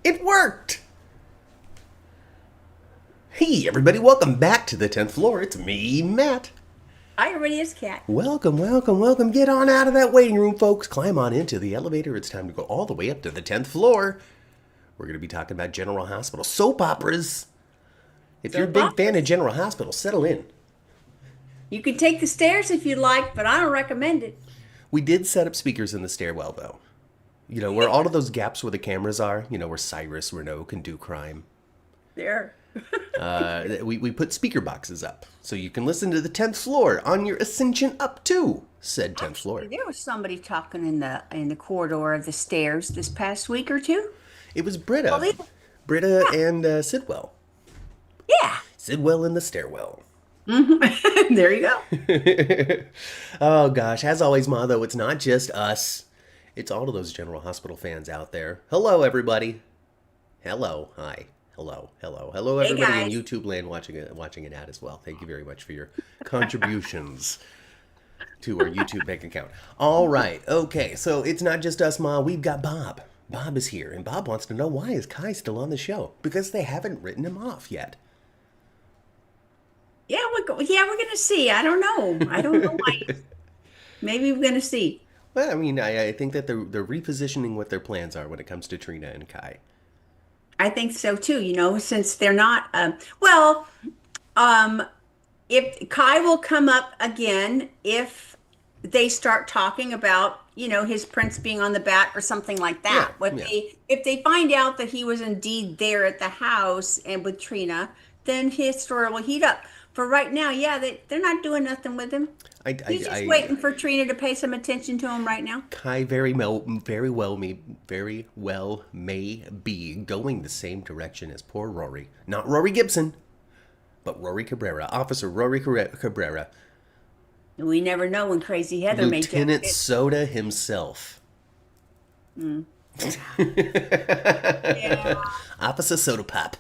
It worked! Hey, everybody, welcome back to the 10th floor. It's me, Matt. Hi, everybody, it's Kat. Welcome, welcome, welcome. Get on out of that waiting room, folks. Climb on into the elevator. It's time to go all the way up to the 10th floor. We're going to be talking about General Hospital soap operas. If you're a big fan of General Hospital, settle in. You can take the stairs if you'd like, but I don't recommend it. We did set up speakers in the stairwell, though. You know, where all of those gaps where the cameras are, you know, where Cyrus, Renault can do crime. There. We put speaker boxes up so you can listen to the 10th floor on your ascension up to said 10th floor. There was somebody talking in the corridor of the stairs this past week or two. It was Britta. And Sidwell. Yeah. Sidwell in the stairwell. Mm-hmm. There you go. Oh, gosh. As always, Ma, though, it's not just us. It's all of those General Hospital fans out there. Hello, everybody. Hello. Hi. Hello, everybody in YouTube land watching it out as well. Thank you very much for your contributions to our YouTube bank account. All right, okay, so it's not just us, Ma. We've got Bob. Bob is here, and Bob wants to know, why is Kai still on the show? Because they haven't written him off yet. Yeah, we're gonna see. I don't know why. Maybe we're gonna see. Well, I mean, I think that they're repositioning what their plans are when it comes to Trina and Kai. I think so too, you know, since they're not, if Kai will come up again, if they start talking about, you know, his prince being on the bat or something like that. If they find out that he was indeed there at the house and with Trina, then his story will heat up. For right now, they're not doing nothing with him. He's just waiting for Trina to pay some attention to him right now. Kai very well may be going the same direction as poor Rory. Not Rory Gibson, but Rory Cabrera. Officer Rory Cabrera. We never know when Crazy Heather may Lieutenant Soda himself. Yeah. Officer Soda Pop.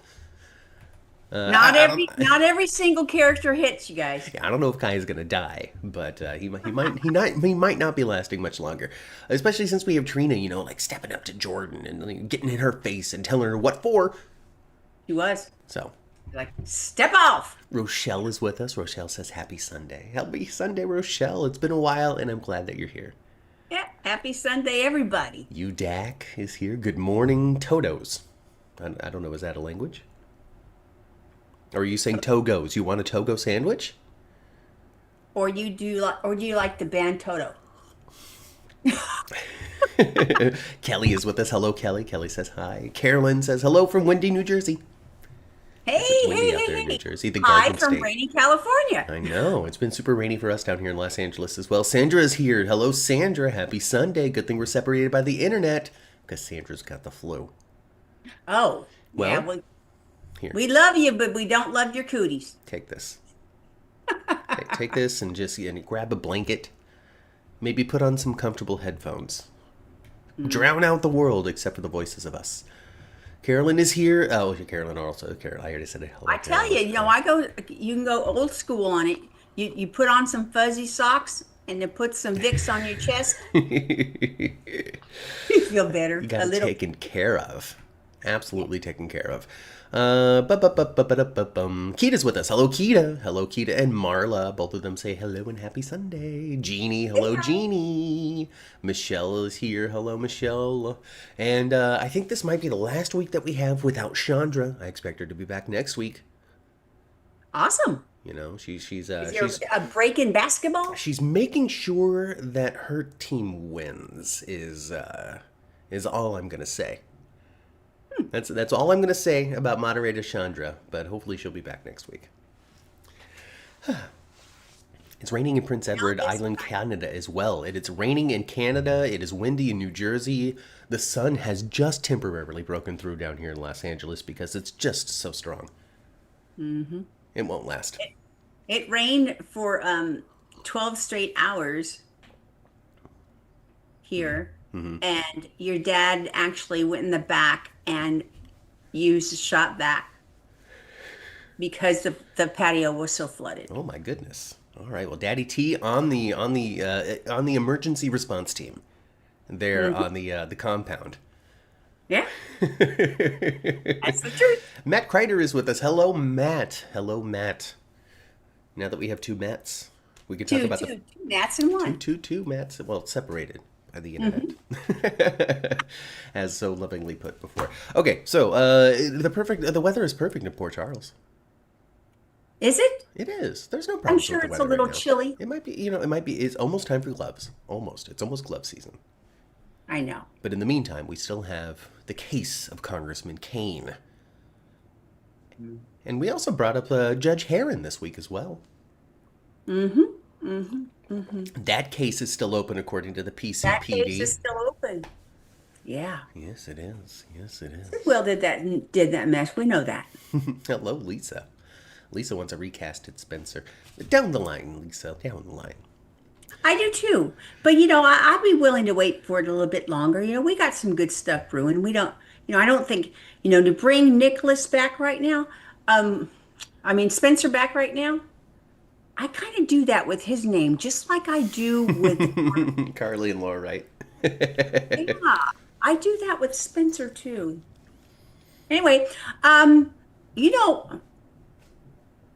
Not every single character hits, you guys. Yeah, I don't know if Kai is gonna die, but he might not be lasting much longer. Especially since we have Trina, you know, like stepping up to Jordan and like, getting in her face and telling her what for. She was. So. Like, step off. Rochelle is with us. Rochelle says, "Happy Sunday." Happy Sunday, Rochelle. It's been a while, and I'm glad that you're here. Yeah, happy Sunday, everybody. Udak is here. Good morning, Todos. I don't know. Is that a language? Or are you saying Togos? You want a Togo sandwich? Or do you like the band Toto? Kelly is with us. Hello, Kelly. Kelly says hi. Carolyn says hello from windy New Jersey. Hey, New Jersey, the hi Garden from State. rainy California. I know. It's been super rainy for us down here in Los Angeles as well. Sandra is here. Hello, Sandra. Happy Sunday. Good thing we're separated by the internet because Sandra's got the flu. Oh, well, yeah. Here. We love you, but we don't love your cooties. Take this. Take this and just grab a blanket. Maybe put on some comfortable headphones. Drown out the world except for the voices of us. Carolyn is here. Oh, Carolyn also. I already said it. I tell you, you know, you can go old school on it. You put on some fuzzy socks and then put some Vicks on your chest. You feel better. You got it taken care of. Absolutely taken care of. Kita's with us. Hello, Kita. Hello, Kita and Marla. Both of them say hello and happy Sunday. Jeannie. Hello, Jeannie. Michelle is here. Hello, Michelle. And I think this might be the last week that we have without Chandra. I expect her to be back next week. Awesome. You know, she's is there a break in basketball? She's making sure that her team wins. Is all I'm gonna say. That's all I'm going to say about moderator Chandra, but hopefully she'll be back next week. It's raining in Prince Edward Island, Canada as well. It's raining in Canada. It is windy in New Jersey. The sun has just temporarily broken through down here in Los Angeles because it's just so strong. Mm-hmm. It won't last. It rained for 12 straight hours here. Mm-hmm. And your dad actually went in the back and used a shot back because the patio was so flooded. Oh my goodness! All right, well, Daddy T on the emergency response team there on the compound. Yeah, that's the truth. Matt Kreider is with us. Hello, Matt. Hello, Matt. Now that we have two Matts, we can talk about Two Nats in one. two Matts. Well, separated by the internet, as so lovingly put before. Okay, so the weather is perfect in Port Charles. Is it? It is. There's no problem. I'm sure it's a little chilly. It might be. It might be. It's almost time for gloves. Almost. It's almost glove season. I know. But in the meantime, we still have the case of Congressman Kane. And we also brought up Judge Herron this week as well. That case is still open according to the PCPD. That case is still open. Yeah. Yes, it is. Yes, it is. Will did that mess. We know that. Hello, Lisa. Lisa wants a recasted Spencer. Down the line, Lisa. Down the line. I do too. But I'd be willing to wait for it a little bit longer. We got some good stuff brewing. We don't, I don't think, to bring Nicholas back right now, Spencer back right now, I kind of do that with his name, just like I do with Carly and Laura, right? Yeah, I do that with Spencer too. Anyway,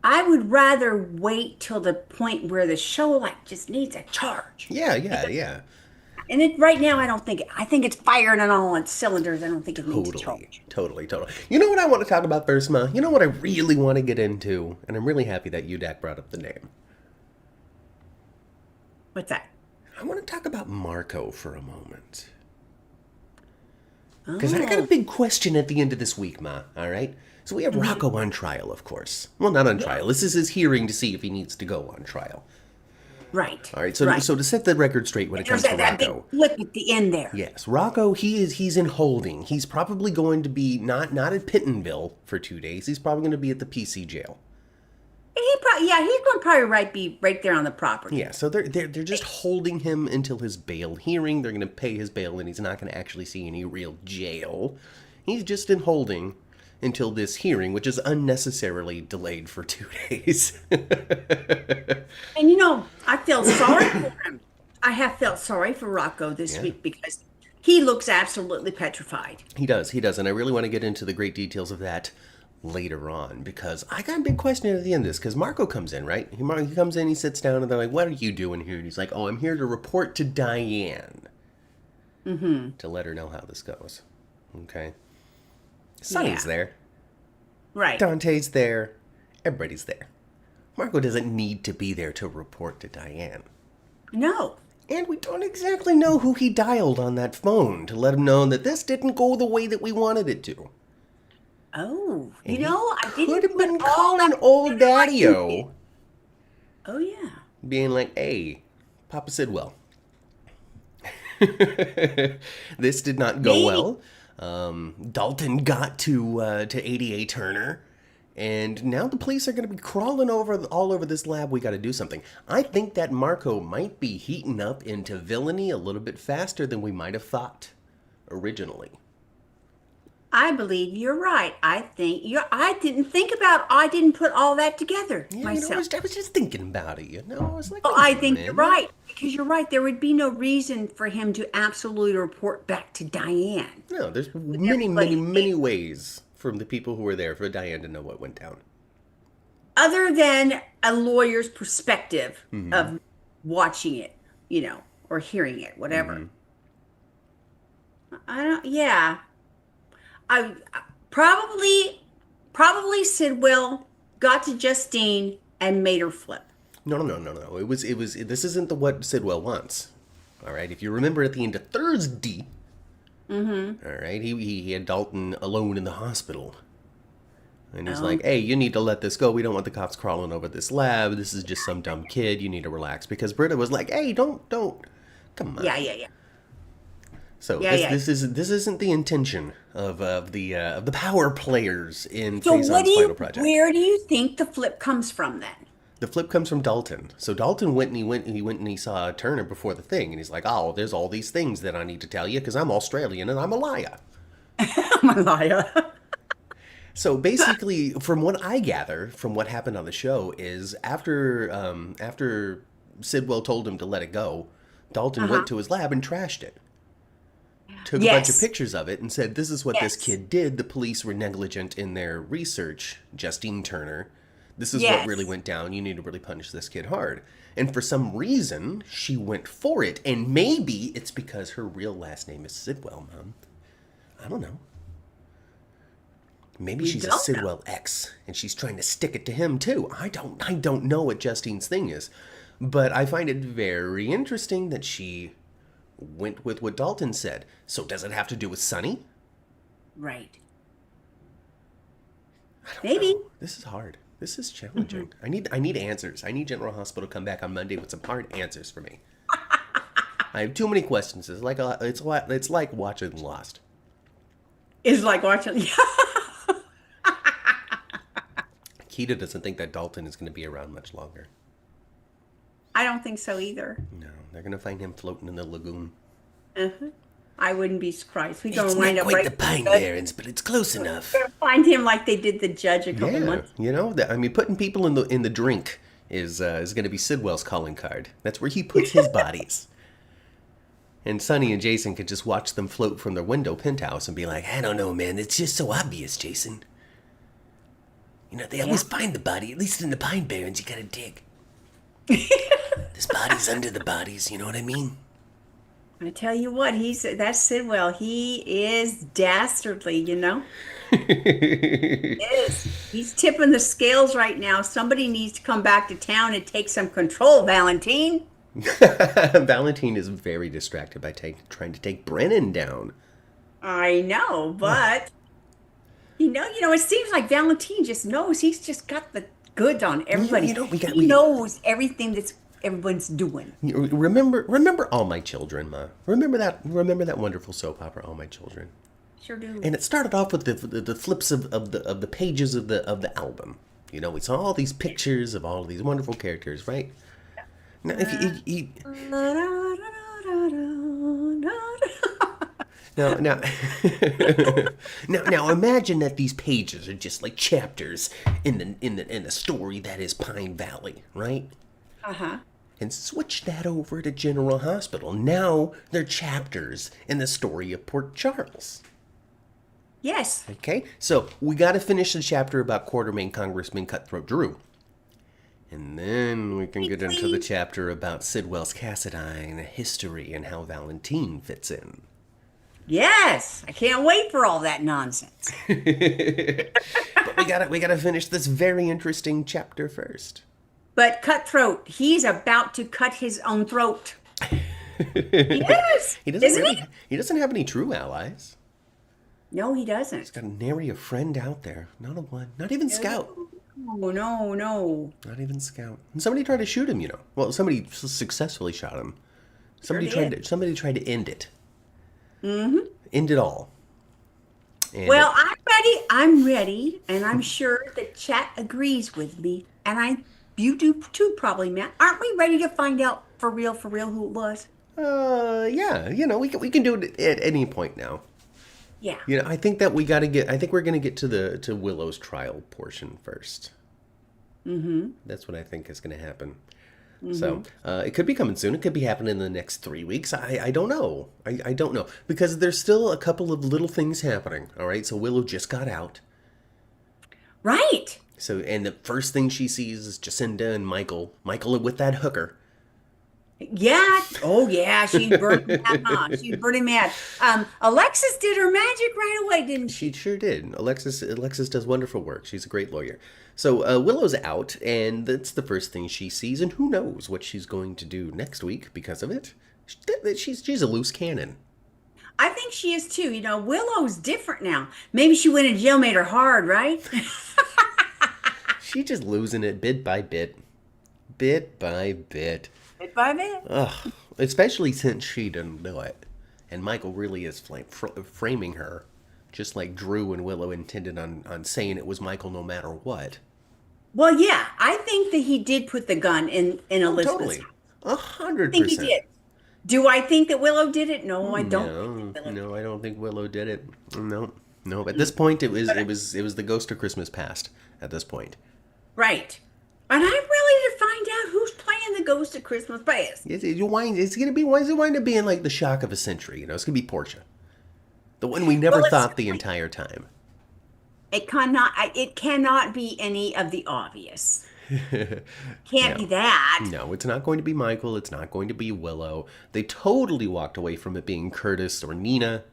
I would rather wait till the point where the show just needs a charge. Yeah. And right now, I think it's firing on all its cylinders. I don't think it needs a charge. Totally. You know what I want to talk about first, Ma? You know what I really want to get into? And I'm really happy that Dak brought up the name. What's that? I want to talk about Marco for a moment. Because I got a big question at the end of this week, Ma, all right? So we have Rocco on trial, of course. Well, not on trial. This is his hearing to see if he needs to go on trial. Right. All right, so to set the record straight when it comes to that Rocco. Big flip at the end there. Yes, Rocco, he's in holding. He's probably going to be not at Pittenville for 2 days. He's probably going to be at the PC jail. He's going to probably be right there on the property. Yeah, so they're just holding him until his bail hearing. They're going to pay his bail, and he's not going to actually see any real jail. He's just in holding until this hearing, which is unnecessarily delayed for 2 days. And I feel sorry for him. I have felt sorry for Rocco this week because he looks absolutely petrified. He does, and I really want to get into the great details of that later on, because I got a big question at the end of this, because Marco comes in, right? He comes in, he sits down, and they're like, what are you doing here? And he's like, oh, I'm here to report to Diane. To let her know how this goes. Okay. Sonny's there. Right. Dante's there. Everybody's there. Marco doesn't need to be there to report to Diane. No. And we don't exactly know who he dialed on that phone to let him know that this didn't go the way that we wanted it to. Oh, I didn't could have been calling old Daddy-O. Oh, yeah. Being like, hey, Papa Sidwell. This did not go well. Dalton got to ADA Turner, and now the police are going to be crawling all over this lab. We got to do something. I think that Marco might be heating up into villainy a little bit faster than we might have thought originally. I believe you're right. I didn't put all that together myself. I was just thinking about it, I was like, I think you're right, because you're right. There would be no reason for him to absolutely report back to Diane. No, there's many ways from the people who were there for Diane to know what went down. Other than a lawyer's perspective of watching it, or hearing it, whatever. I probably Sidwell got to Justine and made her flip. No. This isn't what Sidwell wants. All right. If you remember at the end of Thursday, all right, he had Dalton alone in the hospital. And he's like, hey, you need to let this go. We don't want the cops crawling over this lab. This is just some dumb kid. You need to relax. Because Britta was like, hey, don't. Come on. Yeah. So this isn't the intention of the power players in Faison's final project. Where do you think the flip comes from then? The flip comes from Dalton. So Dalton went and he saw Turner before the thing, and he's like, oh, there's all these things that I need to tell you because I'm Australian and I'm a liar. I'm a liar. So basically, from what I gather from what happened on the show is after Sidwell told him to let it go, Dalton went to his lab and trashed it. took a bunch of pictures of it and said, this is what this kid did. The police were negligent in their research. Justine Turner. This is what really went down. You need to really punish this kid hard. And for some reason, she went for it. And maybe it's because her real last name is Sidwell, Mom. I don't know. Maybe she's a Sidwell X, and she's trying to stick it to him, too. I don't know what Justine's thing is. But I find it very interesting that she went with what Dalton said. So does it have to do with Sonny? Right. Maybe. This is hard. This is challenging. I need answers. I need General Hospital to come back on Monday with some hard answers for me. I have too many questions. It's like watching Lost. It's like watching. Keita doesn't think that Dalton is going to be around much longer. I don't think so either. No, they're going to find him floating in the lagoon. I wouldn't be surprised. We're going to wind up right the Pine Barrens, but it's close enough. We're going to find him like they did the judge a couple months. You know, putting people in the drink is going to be Sidwell's calling card. That's where he puts his bodies. And Sonny and Jason could just watch them float from their window penthouse and be like, I don't know, man. It's just so obvious, Jason. You know, they always find the body. At least in the Pine Barrens, you got to dig. This body's under the bodies, you know what I mean? I tell you what, that's Sidwell. He is dastardly, you know? He is. He's tipping the scales right now. Somebody needs to come back to town and take some control, Valentine. Valentine is very distracted by trying to take Brennan down. I know, but you know, it seems like Valentine just knows. He's just got the goods on everybody. He knows everything that's everyone's doing. Remember All My Children, Ma. Remember that wonderful soap opera, All My Children. Sure do. And it started off with the flips of the pages of the album. You know, we saw all these pictures of all of these wonderful characters, right? Now, if you now imagine that these pages are just like chapters in the story that is Pine Valley, right? And switch that over to General Hospital. Now they're chapters in the story of Port Charles. Yes. Okay, so we got to finish the chapter about Quartermain Congressman Cutthroat Drew. And then we can get into the chapter about Sidwell's Cassadine, history, and how Valentine fits in. Yes, I can't wait for all that nonsense. But we gotta finish this very interesting chapter first. But Cutthroat, he's about to cut his own throat. Yes, he doesn't have any true allies. No, he doesn't. He's got nary a friend out there. Not a one. Not even Scout. No. Not even Scout. And somebody tried to shoot him, you know. Well, somebody successfully shot him. Somebody tried to end it. End it all. And well, I'm ready, and I'm sure the chat agrees with me, and you do too, probably, Matt. Aren't we ready to find out for real who it was? Yeah. You know, we can do it at any point now. Yeah. You know, I think that we're gonna get to Willow's trial portion first. That's what I think is gonna happen. So it could be coming soon. It could be happening in the next 3 weeks. I don't know. I don't know, because there's still a couple of little things happening. All right. So Willow just got out. Right. So, and the first thing she sees is Jacinda and Michael with that hooker. Yeah. Oh, yeah. She's burning mad, huh? She's burning mad. Alexis did her magic right away, didn't she? She sure did. Alexis does wonderful work. She's a great lawyer. So Willow's out, and that's the first thing she sees, and who knows what she's going to do next week because of it. She's a loose cannon. I think she is too. You know, Willow's different now. Maybe she went in jail, made her hard, right? She's just losing it bit by bit. Bit by bit. Bit by bit. Ugh. Especially since she didn't do it. And Michael really is framing her, just like Drew and Willow intended on saying it was Michael no matter what. Well, yeah. I think that he did put the gun in Elizabeth's house. Totally. 100%. I think he did. Do I think that Willow did it? No, I don't. No, I don't think Willow did it. No. At this point, it was the ghost of Christmas past. At this point, right. And I'm ready to find out who's playing the ghost of Christmas past. It's gonna be. Why does it wind up being like the shock of a century? You know, it's gonna be Portia. The one we never Well, thought the entire time. it cannot be any of the obvious. Can't be No. that. No, it's not going to be Michael. It's not going to be Willow. They totally walked away from it being Curtis or Nina.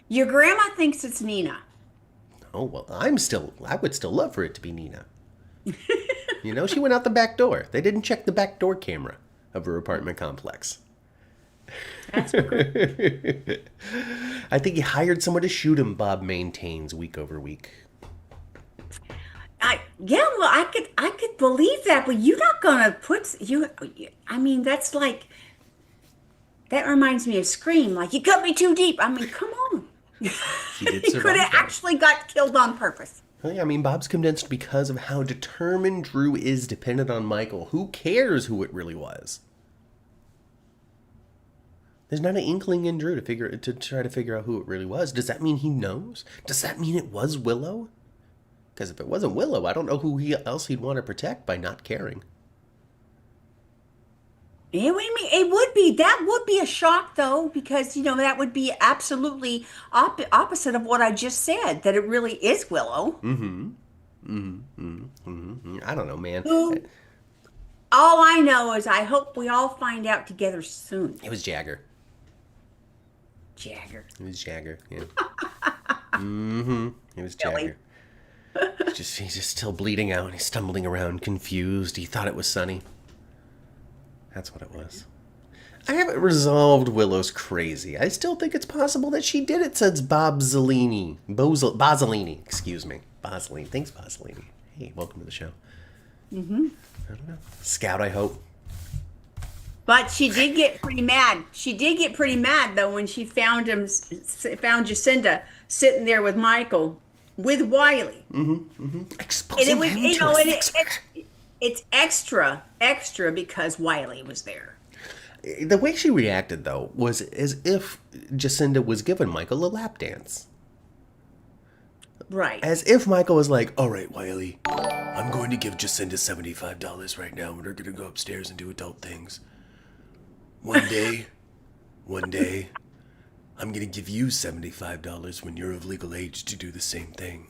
Your grandma thinks it's Nina. Oh, well, I would still love for it to be Nina. You know, she went out the back door. They didn't check the back door camera of her apartment complex. That's cool. I think he hired someone to shoot him, Bob maintains week over week. I could believe that, but you're not gonna put you. I mean, that's like that reminds me of Scream. Like, you cut me too deep. I mean, come on. He did He survive could have that. actually got killed on purpose. Well, yeah, I mean, Bob's convinced because of how determined Drew is dependent on Michael. Who cares who it really was? There's not an inkling in Drew to try to figure out who it really was. Does that mean he knows? Does that mean it was Willow? Because if it wasn't Willow, I don't know who else he'd want to protect by not caring. Yeah, what do you mean? It would be. That would be a shock, though, because, that would be absolutely opposite of what I just said, that it really is Willow. I don't know, man. Who? All I know is I hope we all find out together soon. It was Jagger. Jagger. It was Jagger, yeah. It was Really? Jagger. He's just still bleeding out. He's stumbling around, confused. He thought it was Sonny. That's what it was. I haven't resolved Willow's crazy. I still think it's possible that she did it, says Bob Zellini. Bozzolini, excuse me. Bozzolini. Thanks, Bozzolini. Hey, welcome to the show. I don't know. Scout, I hope. But she did get pretty mad. She did get pretty mad, though, when she found Jacinda sitting there with Michael, with Wiley. Exposing And it was, him you to know, a and sex it's extra because Wiley was there. The way she reacted, though, was as if Jacinda was giving Michael a lap dance. Right. As if Michael was like, all right, Wiley, I'm going to give Jacinda $75 right now, and we're going to go upstairs and do adult things. One day, I'm going to give you $75 when you're of legal age to do the same thing.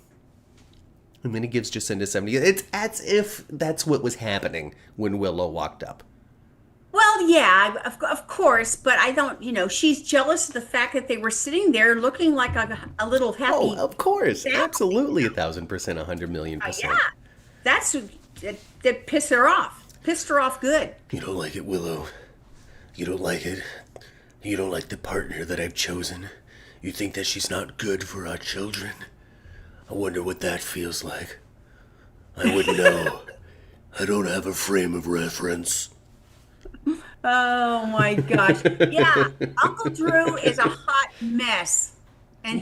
And then he gives Jacinda 70. It's as if that's what was happening when Willow walked up. Well, yeah, of course, but I don't, she's jealous of the fact that they were sitting there looking like a little happy. Oh, of course. family. Absolutely 1,000%, 100,000,000%. Yeah, that pissed her off. Pissed her off good. You don't like it, Willow. You don't like it. You don't like the partner that I've chosen. You think that she's not good for our children. I wonder what that feels like. I wouldn't know. I don't have a frame of reference. Oh my gosh. Yeah, Uncle Drew is a hot mess. And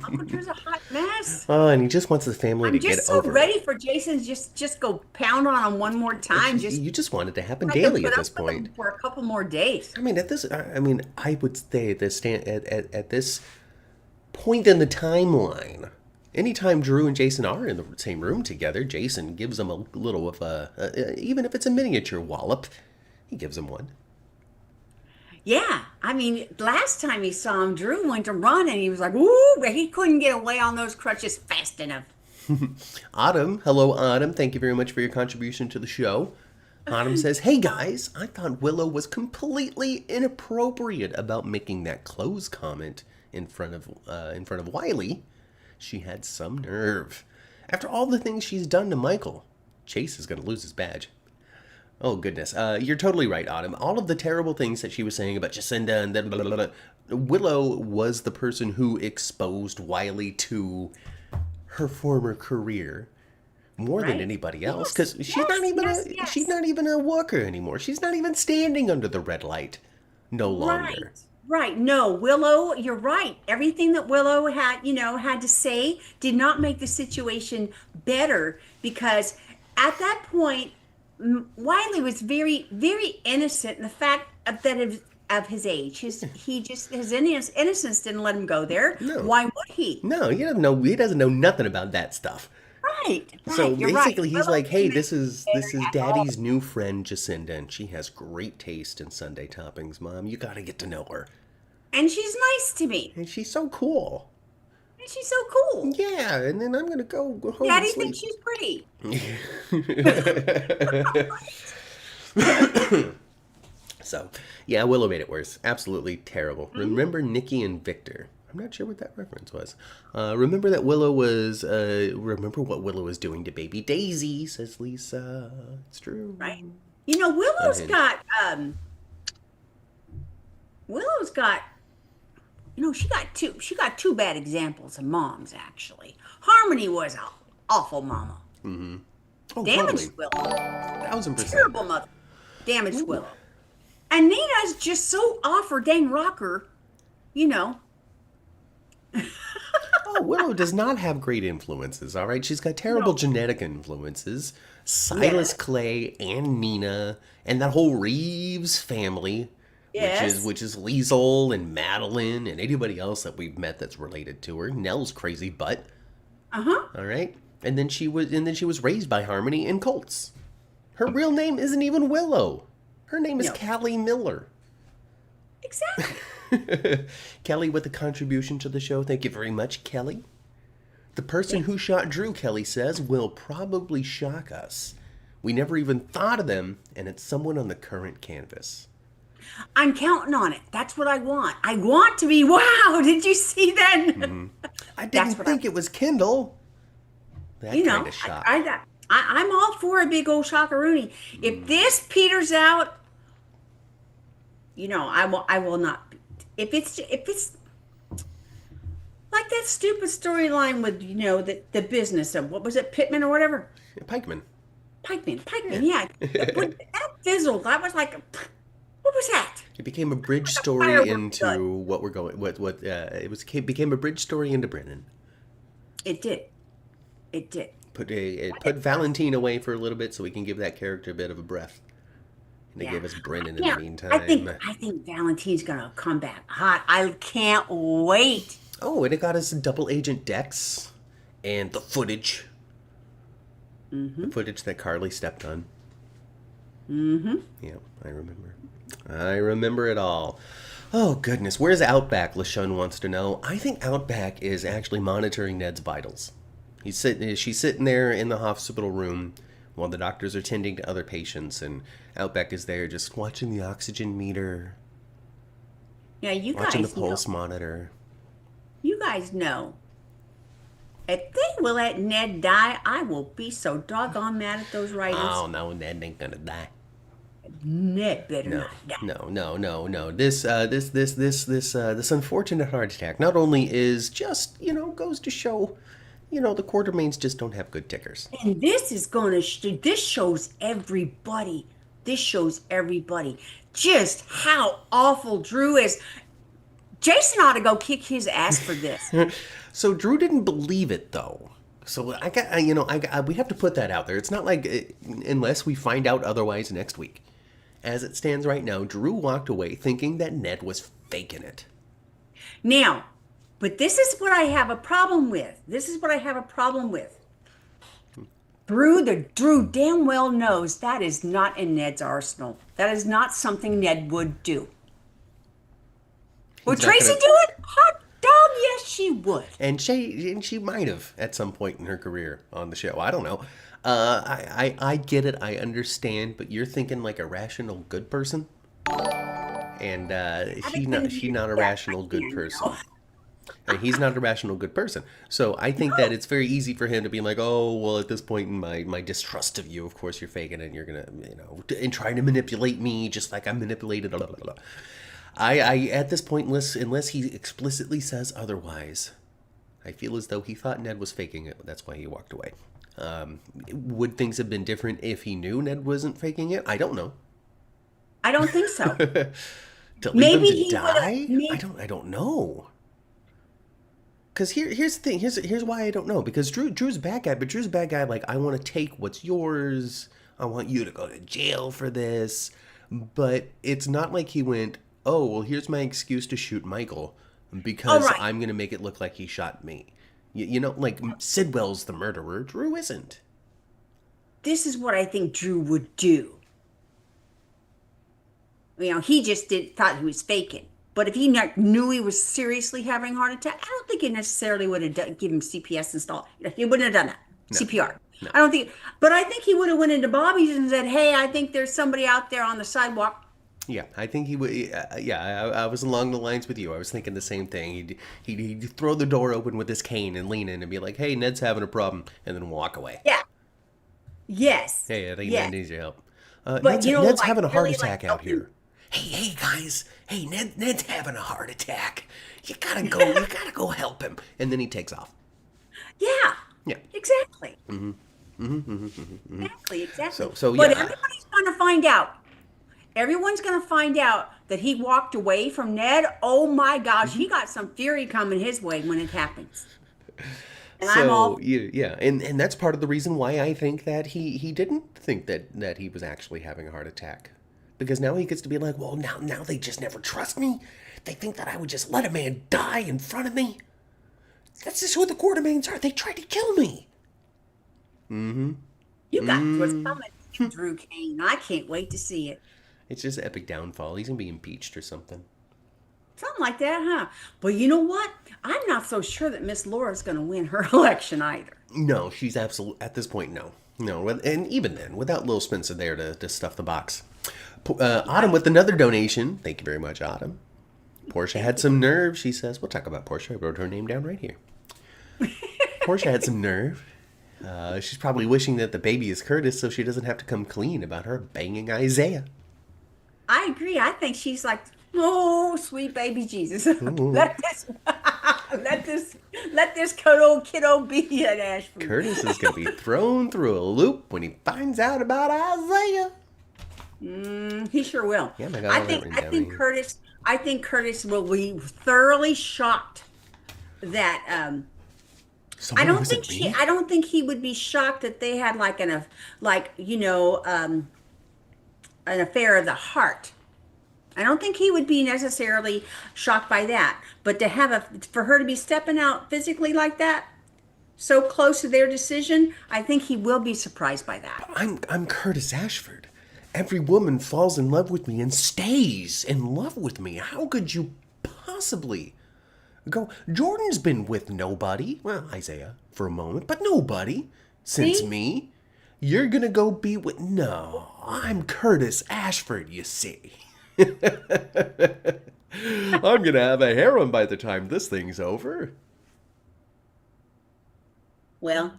Uncle Drew's a hot mess. Oh, and he just wants the family I'm to get just so over ready it. for Jason to just go pound on him one more time. You just want it to happen I can daily put at up this with him point. for a couple more days. I would say at this point in the timeline, anytime Drew and Jason are in the same room together, Jason gives them a little of even if it's a miniature wallop, he gives them one. Yeah, I mean, last time he saw him, Drew went to run and he was like, "Ooh!" But he couldn't get away on those crutches fast enough. Autumn, hello Autumn, thank you very much for your contribution to the show. Autumn says, hey guys, I thought Willow was completely inappropriate about making that clothes comment in front of Wiley. She had some nerve. After all the things she's done to Michael, Chase is going to lose his badge. Oh, goodness. You're totally right, Autumn. All of the terrible things that she was saying about Jacinda and then blah, blah, blah. Willow was the person who exposed Wiley to her former career more than anybody else, because she's not even a worker anymore. She's not even standing under the red light no longer. Right. No, Willow, you're right. Everything that Willow had to say did not make the situation better, because at that point, Wiley was very, very innocent in the fact of his age. His innocence didn't let him go there. No. Why would he? No, he doesn't know nothing about that stuff. Right. So you're basically, right. he's Willow like, "Hey, didn't this is care at Daddy's all. new friend Jacinda, and she has great taste in sundae toppings. Mom, you got to get to know her." And she's nice to me. And she's so cool. And she's so cool. Yeah, and then I'm going to go home and Daddy thinks sleep. she's pretty. So, yeah, Willow made it worse. Absolutely terrible. Remember Nikki and Victor? I'm not sure what that reference was. Remember that Willow was, remember what Willow was doing to baby Daisy, says Lisa. It's true. Right. You know, Willow's got, she got two bad examples of moms, actually. Harmony was an awful mama. Mm-hmm. Oh, Damaged totally. Willow. 1000%. Terrible mother. Damaged Willow. And Nina's just so off her dang rocker, you know. Oh, Willow does not have great influences, all right? She's got terrible genetic influences. Silas Clay and Nina and that whole Reeves family, which is Liesel and Madeline and anybody else that we've met that's related to her. Nell's crazy butt. Uh-huh. All right? And then she was raised by Harmony and Colts. Her real name isn't even Willow. Her name is Callie Miller. Exactly. Kelly with a contribution to the show. Thank you very much, Kelly. The person who shot Drew, Kelly says, will probably shock us. We never even thought of them, and it's someone on the current canvas. I'm counting on it. That's what I want. I want to be, wow, did you see that? Mm-hmm. I didn't think it was Kendall. That kind of shock. I'm all for a big old shockaroonie. If this peters out, I will not. If it's like that stupid storyline with the business of what was it, Pittman or whatever? Pikeman, yeah. That fizzled. I was like, what was that? It became a bridge story into what we're going. Became a bridge story into Brennan. It did. It put Valentine away for a little bit so we can give that character a bit of a breath. And they gave us Brennan in the meantime. I think Valentine's gonna come back hot. I can't wait. Oh, and it got us Double Agent Dex and the footage. Mm-hmm. The footage that Carly stepped on. Mm-hmm. Yeah, I remember it all. Oh, goodness. Where's Outback, LaShawn wants to know. I think Outback is actually monitoring Ned's vitals. She's sitting there in the hospital room while the doctors are tending to other patients, and Outback is there just watching the oxygen meter. Yeah, you guys watching the pulse monitor. You guys know. If they will let Ned die, I will be so doggone mad at those writers. Oh, no, Ned ain't gonna die. Ned better not die. No. This unfortunate heart attack not only is just, goes to show, the Quartermains just don't have good tickers. And this is this shows everybody just how awful Drew is. Jason ought to go kick his ass for this. So Drew didn't believe it, though. So we have to put that out there. It's not like, unless we find out otherwise next week. As it stands right now, Drew walked away thinking that Ned was faking it. Now, but this is what I have a problem with. Drew damn well knows that is not in Ned's arsenal. That is not something Ned would do. Would Tracy do it? Hot dog, yes, she would. And she might have at some point in her career on the show. I don't know. I get it. I understand. But you're thinking like a rational good person, and she's not a rational good person. And he's not a rational good person. So I think that it's very easy for him to be like, oh, well, at this point in my distrust of you, of course you're faking it, and you're gonna, and trying to manipulate me just like I manipulated. Blah, blah, blah. I at this point, unless he explicitly says otherwise, I feel as though he thought Ned was faking it. That's why he walked away. Would things have been different if he knew Ned wasn't faking it? I don't know. I don't think so. To leave him to die? I don't know. Because here's the thing. Here's why I don't know. Because Drew's a bad guy, but Drew's a bad guy. Like, I want to take what's yours. I want you to go to jail for this. But it's not like he went, oh, well, here's my excuse to shoot Michael because I'm going to make it look like he shot me. Like Sidwell's the murderer. Drew isn't. This is what I think Drew would do. He just thought he was faking. But if he knew he was seriously having a heart attack, I don't think he necessarily would have given him CPS installed. He wouldn't have done that. No. CPR. No. I don't think, but I think he would have went into Bobby's and said, "Hey, I think there's somebody out there on the sidewalk." Yeah, I think he would. I was along the lines with you. I was thinking the same thing. He'd throw the door open with his cane and lean in and be like, "Hey, Ned's having a problem," and then walk away. Yeah. Yes. Hey, I think yes. Ned needs your help. But Ned's like, having a heart really, attack like, out here. Hey guys. Hey, Ned's having a heart attack. You gotta go help him. And then he takes off. Yeah. Yeah. Exactly. Exactly. So But yeah. everybody's going to find out. Everyone's going to find out that he walked away from Ned. Oh my gosh, he got some fury coming his way when it happens. And I'm all yeah, and that's part of the reason why I think that he didn't think that he was actually having a heart attack. Because now he gets to be like, well, now they just never trust me. They think that I would just let a man die in front of me. That's just who the Quartermains are. They tried to kill me. You got what's coming, Drew Kane. I can't wait to see it. It's just epic downfall. He's gonna be impeached or something. Something like that, huh? But you know what? I'm not so sure that Miss Laura's going to win her election either. No, she's absolutely at this point. No, and even then, without Lil Spencer there to stuff the box. Autumn with another donation. Thank you very much, Autumn. Portia had some nerve. She says, we'll talk about Portia. I wrote her name down right here. Portia had some nerve. She's probably wishing that the baby is Curtis so she doesn't have to come clean about her banging Isaiah. I agree. I think she's like, oh, sweet baby Jesus. let this kiddo be an Ashford. Curtis is going to be thrown through a loop when he finds out about Isaiah. He sure will. Yeah, I think Curtis will be thoroughly shocked that I don't think he would be shocked that they had an affair of the heart. I don't think he would be necessarily shocked by that, but for her to be stepping out physically like that, so close to their decision, I think he will be surprised by that. I'm Curtis Ashford. Every woman falls in love with me and stays in love with me. How could you possibly go? Jordan's been with nobody. Well, Isaiah for a moment, but nobody since me. You're gonna go be with... No, I'm Curtis Ashford, you see. I'm gonna have a harem by the time this thing's over. Well...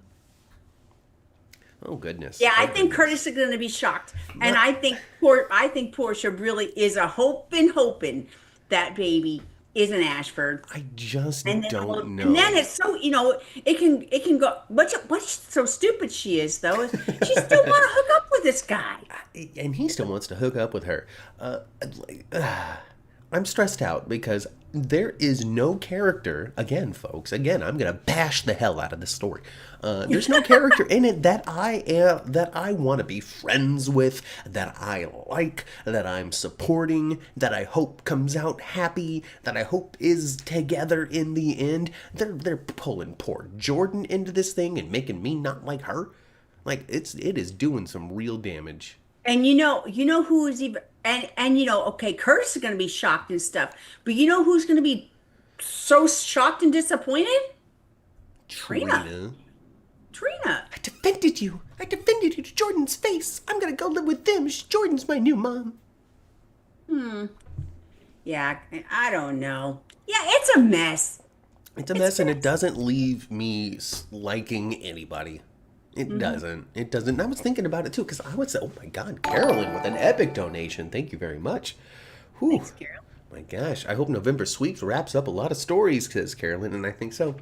Oh goodness! Yeah, I think Curtis is going to be shocked, and I think Portia really is hoping that baby is an Ashford. I just don't know. And then it's so it can go. What's so stupid she is though? She still want to hook up with this guy, and he still wants to hook up with her. I'm stressed out because there is no character, again, folks, I'm going to bash the hell out of this story. There's no character in it that I want to be friends with, that I like, that I'm supporting, that I hope comes out happy, that I hope is together in the end. They're pulling poor Jordan into this thing and making me not like her. Like, it is doing some real damage. And you know who is even... And okay, Curtis is going to be shocked and stuff. But you know who's going to be so shocked and disappointed? Trina. I defended you to Jordan's face. I'm going to go live with them. Jordan's my new mom. Yeah, I don't know. Yeah, it's a mess. It's a mess, and it doesn't leave me liking anybody. It doesn't. And I was thinking about it, too, because I would say, oh, my God, Carolyn with an epic donation. Thank you very much. Whew. Thanks, Carol. My gosh. I hope November Sweeps wraps up a lot of stories, because Carolyn, and I think so.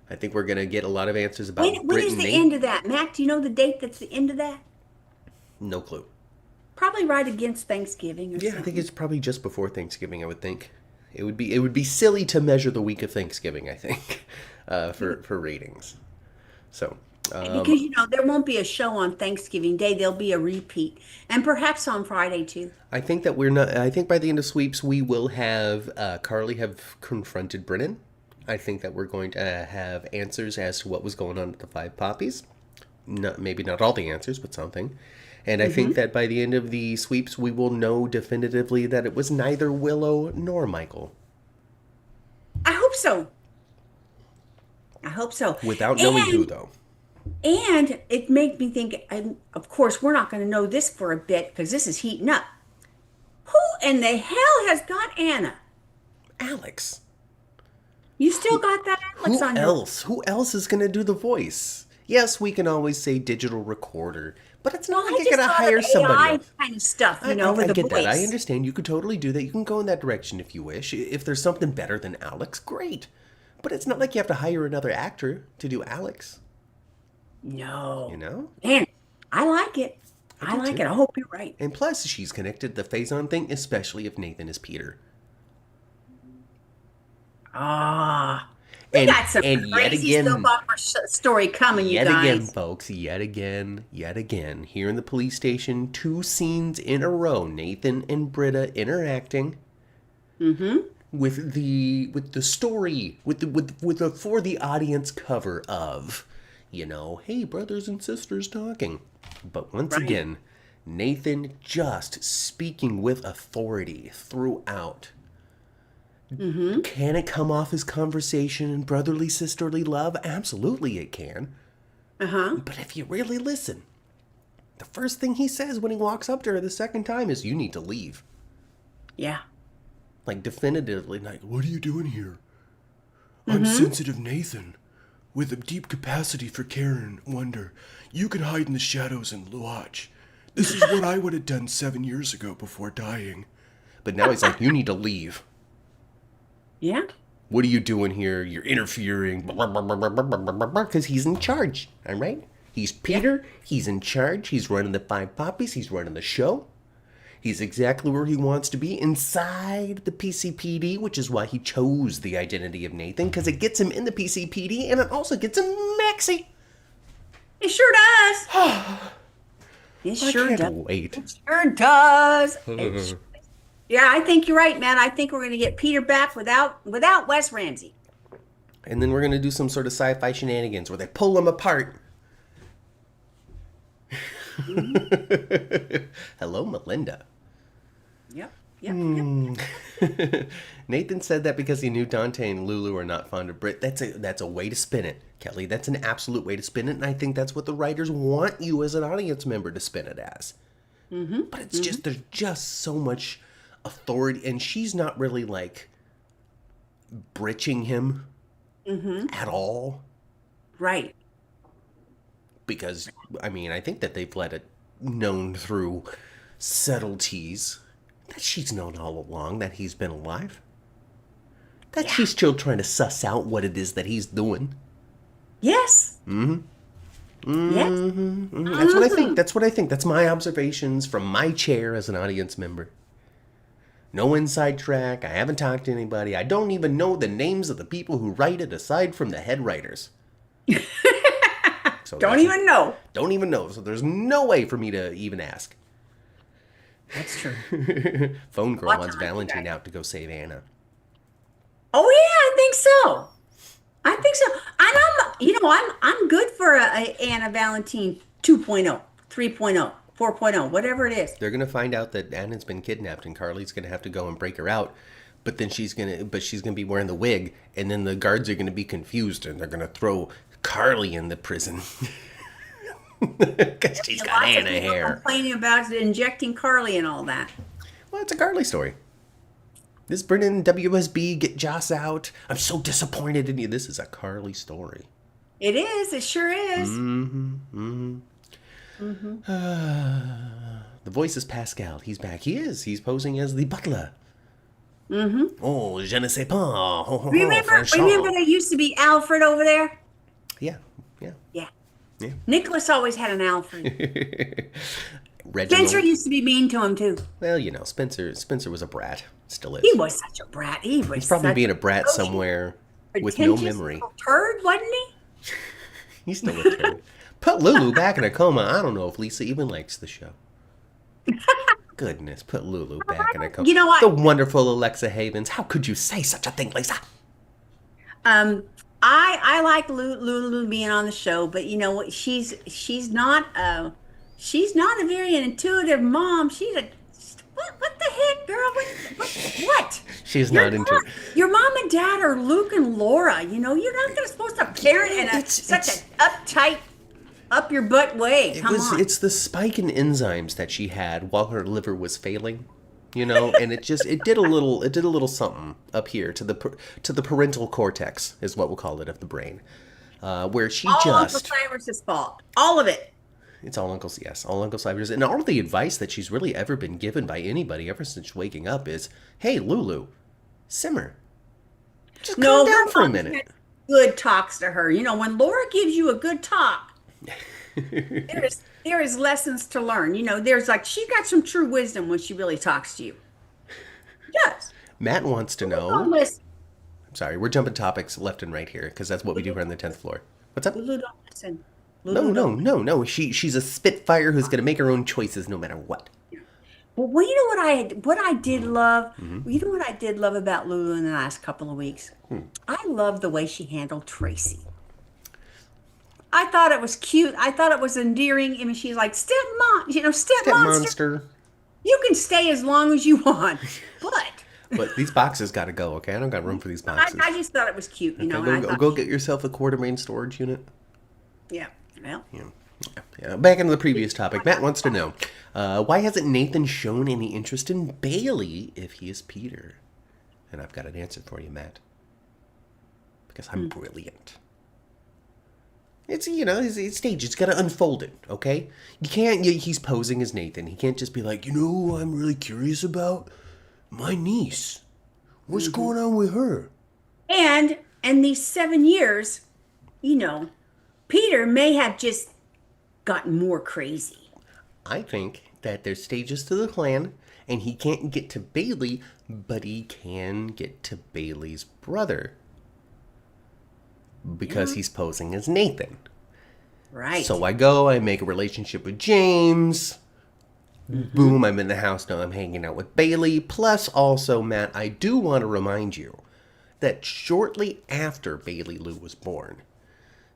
I think we're going to get a lot of answers about when is the end of that? Mac, do you know the date that's the end of that? No clue. Probably right against Thanksgiving or something. I think it's probably just before Thanksgiving, I would think. It would be silly to measure the week of Thanksgiving, I think, for ratings. So... because, there won't be a show on Thanksgiving Day. There'll be a repeat. And perhaps on Friday, too. I think that I think by the end of Sweeps, we will have Carly have confronted Brennan. I think that we're going to have answers as to what was going on with the 5 poppies. Maybe not all the answers, but something. And I think that by the end of the sweeps, we will know definitively that it was neither Willow nor Michael. I hope so. I hope so. Without knowing who, though. And it made me think, and of course, we're not going to know this for a bit because this is heating up. Who in the hell has got Anna? Alex. You still got that Alex on your... Who else is going to do the voice? Yes, we can always say digital recorder, but it's not like you're going to hire somebody else. Kind of stuff, I with the get voice. that. I understand. You could totally do that. You can go in that direction if you wish. If there's something better than Alex, great. But it's not like you have to hire another actor to do Alex. No. You know? Man, I like it. I like it. I hope you're right. And plus, she's connected to the Faison thing, especially if Nathan is Peter. We got some crazy soap opera story coming, you guys. Yet again, folks, yet again. Here in the police station, 2 scenes in a row. Nathan and Britta interacting. With the story, with the for the audience cover of, hey, brothers and sisters talking. But once again, Nathan just speaking with authority throughout. Can it come off as conversation and brotherly, sisterly love? Absolutely it can. But if you really listen, the first thing he says when he walks up to her the second time is, you need to leave. Yeah. Like, definitively, like, what are you doing here? I'm sensitive Nathan, with a deep capacity for care and wonder. You can hide in the shadows and watch. This is what I would have done 7 years ago before dying. But now he's like, you need to leave. Yeah. What are you doing here? You're interfering. Because he's in charge, all right? He's Peter. He's in charge. He's running the 5 Poppies. He's running the show. He's exactly where he wants to be, inside the PCPD, which is why he chose the identity of Nathan, because it gets him in the PCPD, and it also gets him Maxie. It sure does. It sure does. I can't wait. It sure does. Yeah, I think you're right, man. I think we're going to get Peter back without Wes Ramsey. And then we're going to do some sort of sci-fi shenanigans where they pull him apart. Hello, Melinda. Yep. Nathan said that because he knew Dante and Lulu are not fond of Britt. That's a way to spin it, Kelly. That's an absolute way to spin it, and I think that's what the writers want you as an audience member to spin it as. But it's just, there's just so much authority, and she's not really like britching him at all. Right. Because, I mean, I think that they've let it known through subtleties that she's known all along that he's been alive. That she's still trying to suss out what it is that he's doing. Yes. Yes. That's what I think. That's my observations from my chair as an audience member. No inside track. I haven't talked to anybody. I don't even know the names of the people who write it aside from the head writers. So Don't even know. So there's no way for me to even ask. That's true. Phone girl wants Valentine out to go save Anna. Oh yeah, I think so. And I'm good for a Anna Valentine 2.0, 3.0, 4.0, whatever it is. They're gonna find out that Anna's been kidnapped, and Carly's gonna have to go and break her out. But then she's gonna be wearing the wig, and then the guards are gonna be confused, and they're gonna throw Carly in the prison. Because she's got Anna hair. Complaining about injecting Carly and all that. Well, it's a Carly story. This Britta and WSB get Joss out. I'm so disappointed in you. This is a Carly story. It is. It sure is. The voice is Pascal. He's back. He is. He's posing as the butler. Oh, je ne sais pas. Remember there used to be Alfred over there? Yeah. Nicholas always had an Alfred. Reginald. Spencer used to be mean to him too. Well, Spencer was a brat. Still is. He was such a brat. He's probably being a brat somewhere with no memory. Turd, wasn't he? He's still a turd. Put Lulu back in a coma. I don't know if Lisa even likes the show. Goodness, put Lulu back in a coma. You know what? The wonderful Alexa Havens. How could you say such a thing, Lisa? I like Lulu being on the show, but you know what? She's not she's not a very intuitive mom. She's a what the heck, girl? What? She's Your not into it. your mom and dad are Luke and Laura. You know, you're not supposed to parent in such an uptight, up your butt way. Come on. It's the spike in enzymes that she had while her liver was failing. You know, and it did a little something up here to the parental cortex is what we'll call it of the brain, where she all just Uncle Cyrus's fault, all of it. It's all Uncle Cyrus, and all the advice that she's really ever been given by anybody ever since waking up is, "Hey, Lulu, simmer, just calm down for a minute." Good talks to her. You know, when Laura gives you a good talk, there is lessons to learn. You know, there's like she got some true wisdom when she really talks to you. She does. Matt wants to know. Don't listen. I'm sorry, we're jumping topics left and right here because that's what we do here on the 10th floor. What's up? Lulu, don't listen. No. She's a spitfire who's gonna make her own choices no matter what. Well, you know what I did love? You know what I did love about Lulu in the last couple of weeks? I love the way she handled Tracy. I thought it was cute. I thought it was endearing. I mean, she's like, step monster. You can stay as long as you want, but these boxes got to go. Okay, I don't got room for these boxes. I just thought it was cute, you know. Go get yourself a quarter-main storage unit. Yeah. Well. Yeah. Back into the previous topic. Matt wants to know, why hasn't Nathan shown any interest in Bailey if he is Peter? And I've got an answer for you, Matt. Because I'm brilliant. It's, his stage. It's got to unfold it, okay? You can't, he's posing as Nathan. He can't just be like, I'm really curious about my niece. What's going on with her? And these 7 years, Peter may have just gotten more crazy. I think that there's stages to the plan, and he can't get to Bailey, but he can get to Bailey's brother. Because he's posing as Nathan. Right. So I make a relationship with James. Boom, I'm in the house now. I'm hanging out with Bailey. Plus, also, Matt, I do want to remind you that shortly after Bailey Lou was born,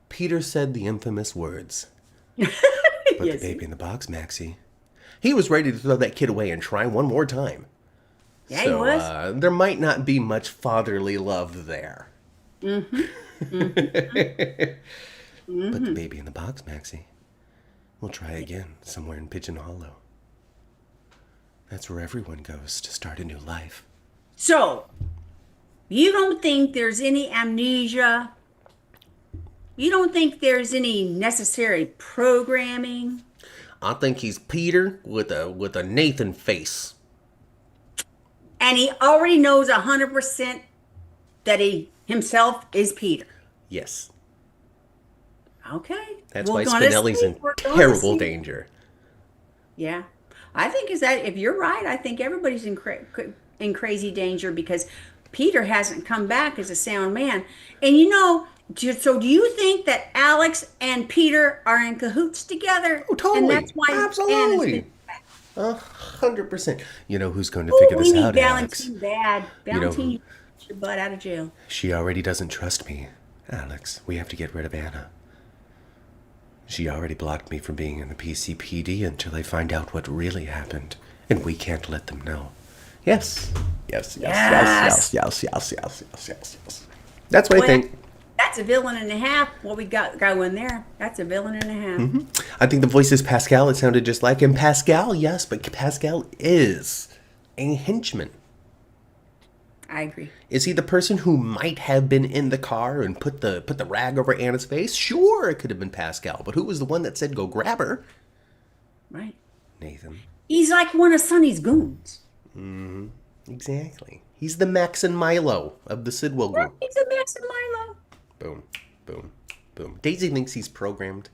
Peter said the infamous words, "Put the baby in the box, Maxie." He was ready to throw that kid away and try one more time. Yeah, he was. There might not be much fatherly love there. Put the baby in the box, Maxie. We'll try again somewhere in Pigeon Hollow. That's where everyone goes to start a new life. So, you don't think there's any amnesia? You don't think there's any necessary programming? I think he's Peter with a Nathan face. And he already knows 100% that he himself is Peter. Yes. Okay. That's why Spinelli's in terrible danger. Yeah. I think if you're right, I think everybody's in crazy danger because Peter hasn't come back as a sound man. And so do you think that Alex and Peter are in cahoots together? Oh, totally. And that's why absolutely. 100%. You know who's going to figure this out, Alex? Valentine bad. Valentine, you get your butt out of jail. She already doesn't trust me. Alex, we have to get rid of Anna. She already blocked me from being in the PCPD until they find out what really happened. And we can't let them know. Yes. Yes. That's what I think. That's a villain and a half. What we got going there. That's a villain and a half. I think the voice is Pascal. It sounded just like him. Pascal, yes, but Pascal is a henchman. I agree. Is he the person who might have been in the car and put the rag over Anna's face? Sure, it could have been Pascal, but who was the one that said go grab her? Right. Nathan. He's like one of Sonny's goons. Exactly. He's the Max and Milo of the Sidwell group. He's the Max and Milo. Boom, boom, boom. Daisy thinks he's programmed.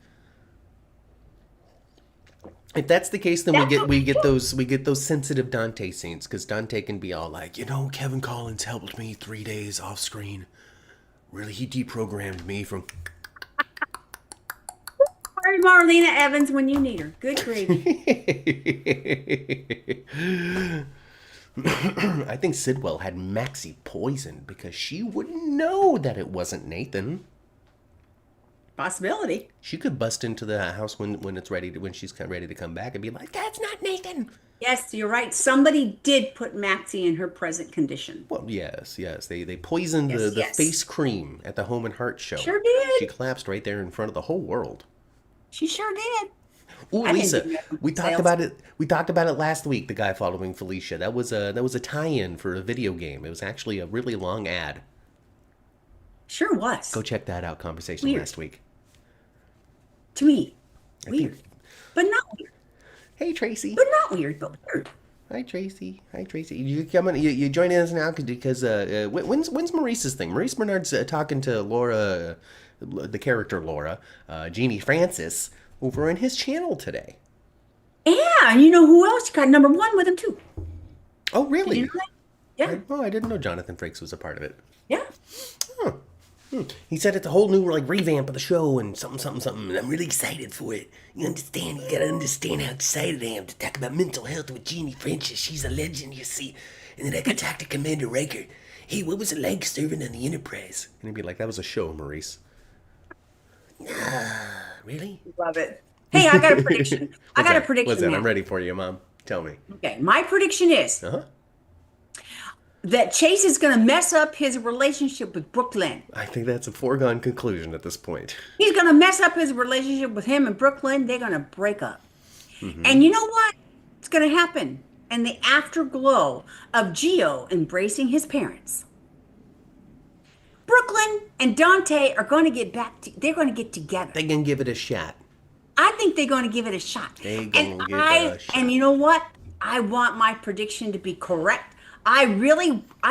If that's the case, then we get those sensitive Dante scenes because Dante can be all like, Kevin Collins helped me 3 days off screen. Really, he deprogrammed me from. Where's Marlena Evans when you need her? Good gravy. I think Sidwell had Maxie poisoned because she wouldn't know that it wasn't Nathan. Possibility. She could bust into the house when it's ready when she's ready to come back and be like, "That's not Nathan." Yes, you're right. Somebody did put Maxie in her present condition. Well, yes. They poisoned Yes, the yes. face cream at the Home and Heart show. Sure did. She collapsed right there in front of the whole world. She sure did. Ooh, I didn't Lisa, do that we talked sales. about it. We talked about it last week. The guy following Felicia. That was a tie-in for a video game. It was actually a really long ad. Sure was. Go check that out. Conversation Weird. last week. To me, I think- weird. But not weird. Hey, Tracy. But not weird, but weird. Hi, Tracy. Hi, Tracy. You coming? You joining us now because when's Maurice's thing? Maurice Bernard's talking to Laura, the character Laura, Jeannie Francis, over on his channel today. Yeah, and you know who else got number one with him too? Oh, Did really? you know that? Yeah, I didn't know Jonathan Frakes was a part of it. yeah. Huh. He said it's a whole new revamp of the show and something, and I'm really excited for it. You gotta understand how excited I am to talk about mental health with Jeannie Francis. She's a legend, you see. And then I could talk to Commander Riker. Hey, what was it like serving on the Enterprise? And he'd be like, that was a show, Maurice. Really? Love it. Hey, I got a prediction. I got a prediction. What's that? now. I'm ready for you, Mom. Tell me. Okay, my prediction is Uh-huh. that Chase is going to mess up his relationship with Brooklyn. I think that's a foregone conclusion at this point. He's going to mess up his relationship with him and Brooklyn. They're going to break up. And you know what? It's going to happen. And the afterglow of Gio embracing his parents. Brooklyn and Dante are going to get back. They're going to get together. They can give it a shot. I think they're going to give it a shot. They gonna give it a shot. And you know what? I want my prediction to be correct. I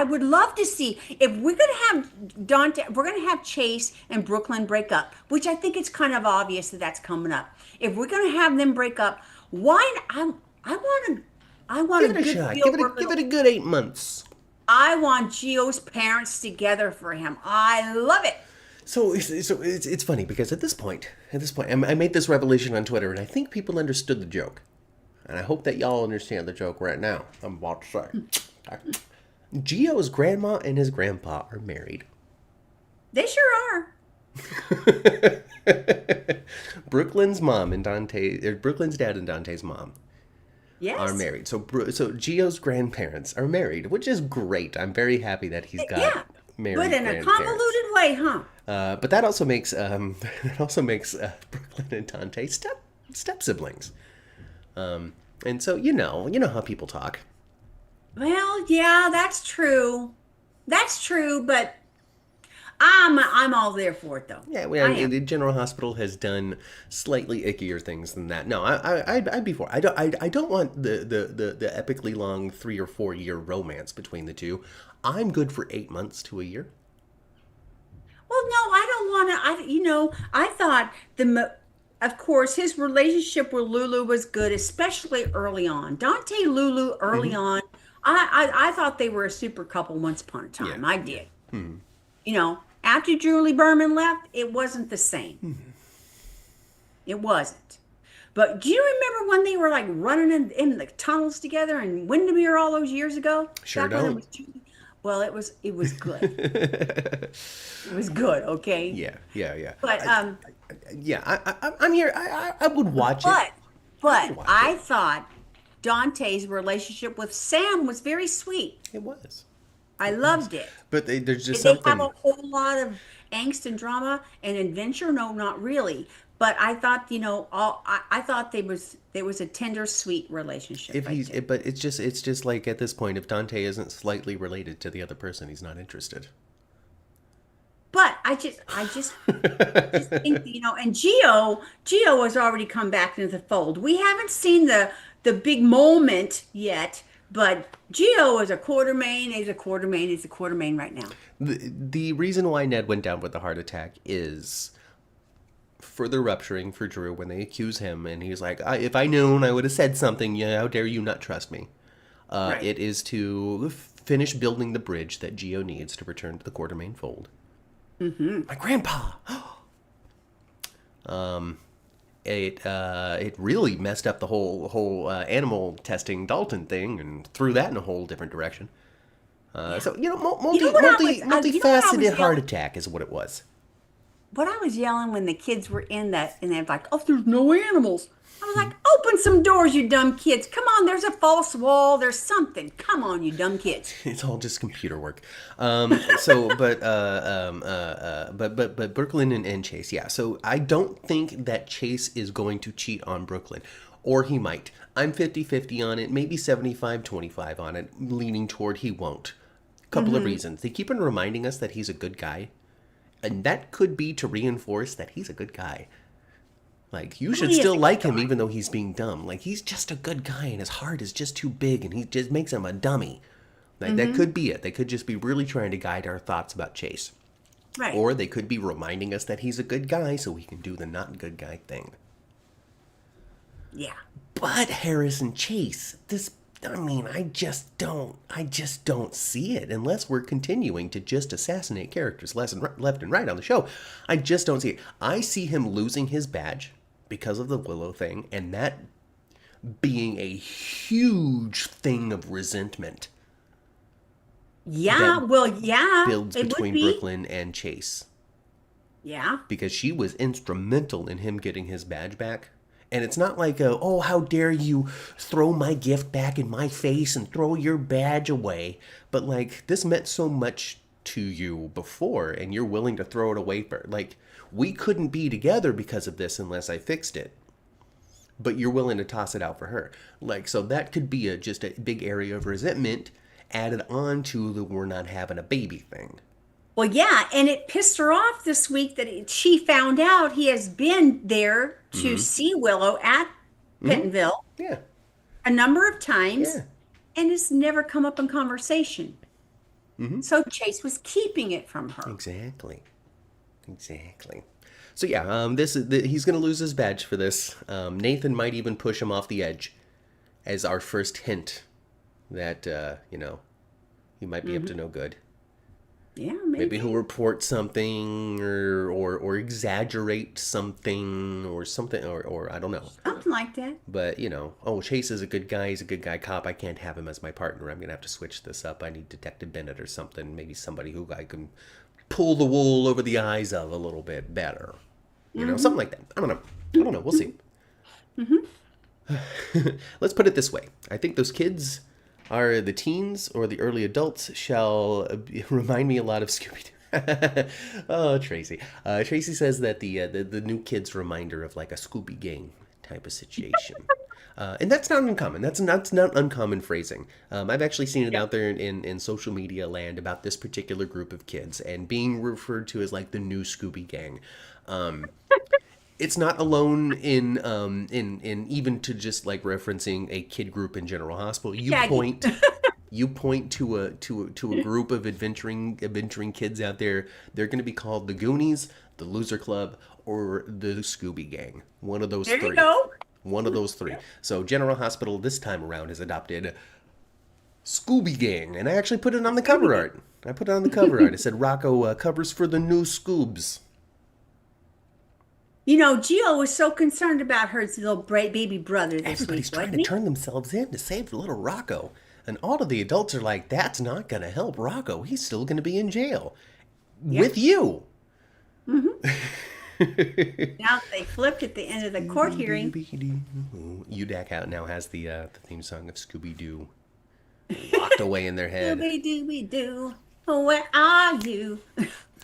would love to see if we're going to have Dante, we're going to have Chase and Brooklyn break up, which I think it's kind of obvious that that's coming up. If we're going to have them break up, why? I want Give a it a good shot. feel Give for it a good 8 months. I want Gio's parents together for him. I love it. So it's funny because at this point, I made this revelation on Twitter, and I think people understood the joke, and I hope that y'all understand the joke right now. I'm about to say, Gio's grandma and his grandpa are married. They sure are. Brooklyn's mom and Brooklyn's dad and Dante's mom Yes. are married. So Gio's grandparents are married, which is great. I'm very happy that he's got Yeah. married But in a grandparents. convoluted way, huh? But that also makes Brooklyn and Dante step siblings. And so you know how people talk. Well, yeah, that's true. That's true, but I'm all there for it though. Yeah, I am. the General Hospital has done slightly ickier things than that. No, I'd be for. I don't want the epically long 3 or 4 year romance between the two. I'm good for 8 months to a year. Well, no, I don't want to. I thought of course, his relationship with Lulu was good, especially early on. Dante, Lulu, early on. I thought they were a super couple once upon a time. Yeah. I did. You know, after Julie Berman left, it wasn't the same. It wasn't. But do you remember when they were like running in the tunnels together in Windermere all those years ago? Sure Back when don't. it was well, it was good. It was good, okay? Yeah. But I'm here. I would watch it. But watch I it. thought Dante's relationship with Sam was very sweet. It was. I loved it. But there's just Did they something. have a whole lot of angst and drama and adventure? No, not really. But I thought, I thought there was a tender, sweet relationship. But it's just like at this point, if Dante isn't slightly related to the other person, he's not interested. But I just think, and Gio has already come back into the fold. We haven't seen the big moment yet, but Gio is a Quartermain, is a Quartermain right now. The reason why Ned went down with a heart attack is further rupturing for Drew when they accuse him, and he's like, if I known, I would have said something. Yeah, how dare you not trust me? Right. It is to finish building the bridge that Gio needs to return to the Quartermain fold. Mm-hmm. My grandpa. It really messed up the whole animal testing Dalton thing and threw that in a whole different direction. So what I was- multifaceted yelling? heart attack is what it was. what I was yelling when the kids were in that, and they're like, "Oh, there's no animals." I was like, "Open some doors, you dumb kids! Come on, there's a false wall. There's something. Come on, you dumb kids." It's all just computer work. But Brooklyn and Chase, yeah. So I don't think that Chase is going to cheat on Brooklyn, or he might. I'm 50-50 on it, maybe 75-25 on it, leaning toward he won't. Couple of reasons. They keep on reminding us that he's a good guy, and that could be to reinforce that he's a good guy. Like, you should still like him even though he's being dumb. Like, he's just a good guy and his heart is just too big and he just makes him a dummy. Like, that could be it. They could just be really trying to guide our thoughts about Chase. Right. Or they could be reminding us that he's a good guy so he can do the not good guy thing. Yeah. But Harrison Chase, I just don't see it unless we're continuing to just assassinate characters left and right on the show. I just don't see it. I see him losing his badge because of the Willow thing, and that being a huge thing of resentment. Yeah, Builds it between would be. Brooklyn and Chase. Yeah. Because she was instrumental in him getting his badge back. And it's not like, oh, how dare you throw my gift back in my face and throw your badge away. But, like, this meant so much to you before, and you're willing to throw it away for, like, we couldn't be together because of this unless I fixed it. But you're willing to toss it out for her. Like, so that could be just a big area of resentment added on to the we're not having a baby thing. Well, yeah, and it pissed her off this week that she found out he has been there to see Willow at Pentonville Yeah. a number of times, Yeah. and it's never come up in conversation. So Chase was keeping it from her. Exactly. So yeah, he's going to lose his badge for this. Nathan might even push him off the edge as our first hint that, he might be up to no good. Yeah, Maybe he'll report something or exaggerate something or I don't know. something like that. But, Chase is a good guy. He's a good guy cop. I can't have him as my partner. I'm going to have to switch this up. I need Detective Bennett or something. Maybe somebody who I can pull the wool over the eyes of a little bit better. Something like that. I don't know. We'll see. Let's put it this way. I think those kids are the teens or the early adults shall remind me a lot of Scooby-Doo. Oh, Tracy. Tracy says that the new kids remind her of like a Scooby Gang type of situation. And that's not uncommon. That's not uncommon phrasing. I've actually seen it out there in social media land about this particular group of kids and being referred to as like the new Scooby Gang. It's not alone in even to just like referencing a kid group in General Hospital. You point to a group of adventuring kids out there. They're going to be called the Goonies, the Loser Club, or the Scooby Gang. One of those three. There you go. One of those three. So General Hospital this time around has adopted Scooby Gang, and I actually put it on the cover art. I said Rocco covers for the new Scoobs. Gio was so concerned about her little baby brother this Everybody's week, trying wasn't to he? turn themselves in to save little Rocco. And all of the adults are like, that's not going to help Rocco. He's still going to be in jail. With you. Now they flipped at the end of the court hearing. UDAC now has the theme song of Scooby-Doo locked away in their head. Scooby-Dooby-Doo, where are you?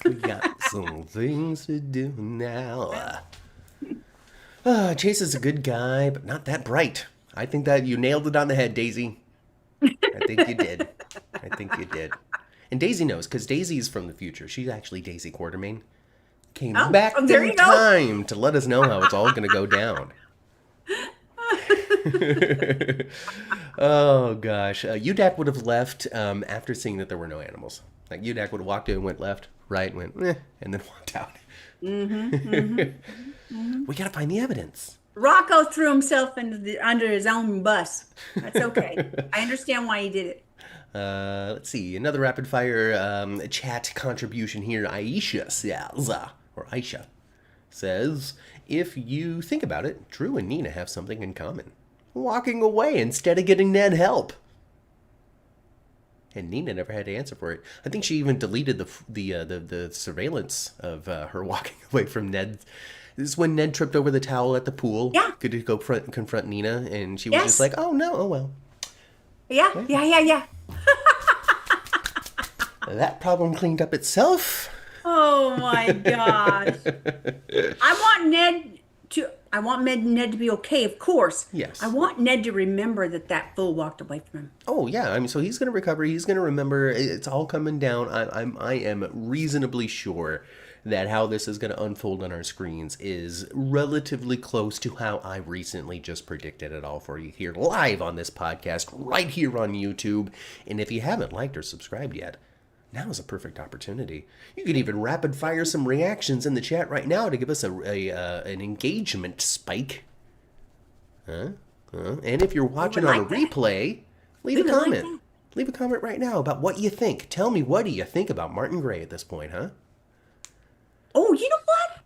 We got some things to do now. Chase is a good guy, but not that bright. I think that you nailed it on the head, Daisy. I think you did. And Daisy knows, because Daisy is from the future. She's actually Daisy Quartermain. Came back in time to let us know how it's all going to go down. Oh, gosh. UDAC would have left after seeing that there were no animals. Like, UDAC would have walked in and went left, right, went, and then walked out. We got to find the evidence. Rocco threw himself under his own bus. That's okay. I understand why he did it. Let's see. Another rapid fire chat contribution here. Aisha says, if you think about it, Drew and Nina have something in common. Walking away instead of getting Ned help. And Nina never had to answer for it. I think she even deleted the surveillance of her walking away from Ned. This is when Ned tripped over the towel at the pool. Yeah. Good to go confront Nina, and she was just like, "Oh no, oh well." Yeah. That problem cleaned up itself. Oh my gosh. I want Ned to be okay, of course. Yes. I want Ned to remember that fool walked away from him. Oh yeah, I mean, so he's gonna recover. He's gonna remember. It's all coming down. I am reasonably sure that how this is gonna unfold on our screens is relatively close to how I recently just predicted it all for you here live on this podcast, right here on YouTube. And if you haven't liked or subscribed yet, now is a perfect opportunity. You can even rapid fire some reactions in the chat right now to give us an engagement spike. And if you're watching on a replay, leave a comment. Leave a comment right now about what you think. Tell me, what do you think about Martin Gray at this point, huh? Oh, you know what?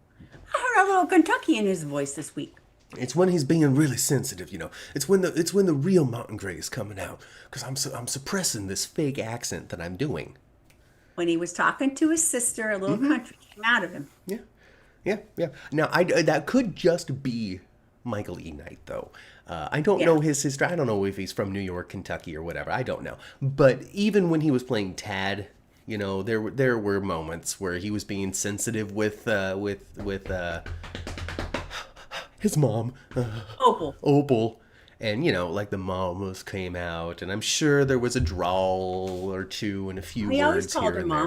I heard a little Kentucky in his voice this week. It's when he's being really sensitive, you know. It's when the real Martin Gray is coming out, because I'm suppressing this fake accent that I'm doing. When he was talking to his sister, a little country came out of him. Yeah. Now, that could just be Michael E. Knight, though. I don't know his history. I don't know if he's from New York, Kentucky, or whatever. I don't know. But even when he was playing Tad, you know, there were moments where he was being sensitive with his mom, Opal. And, you know, like the mamas came out, and I'm sure there was a drawl or two and a few words here and there.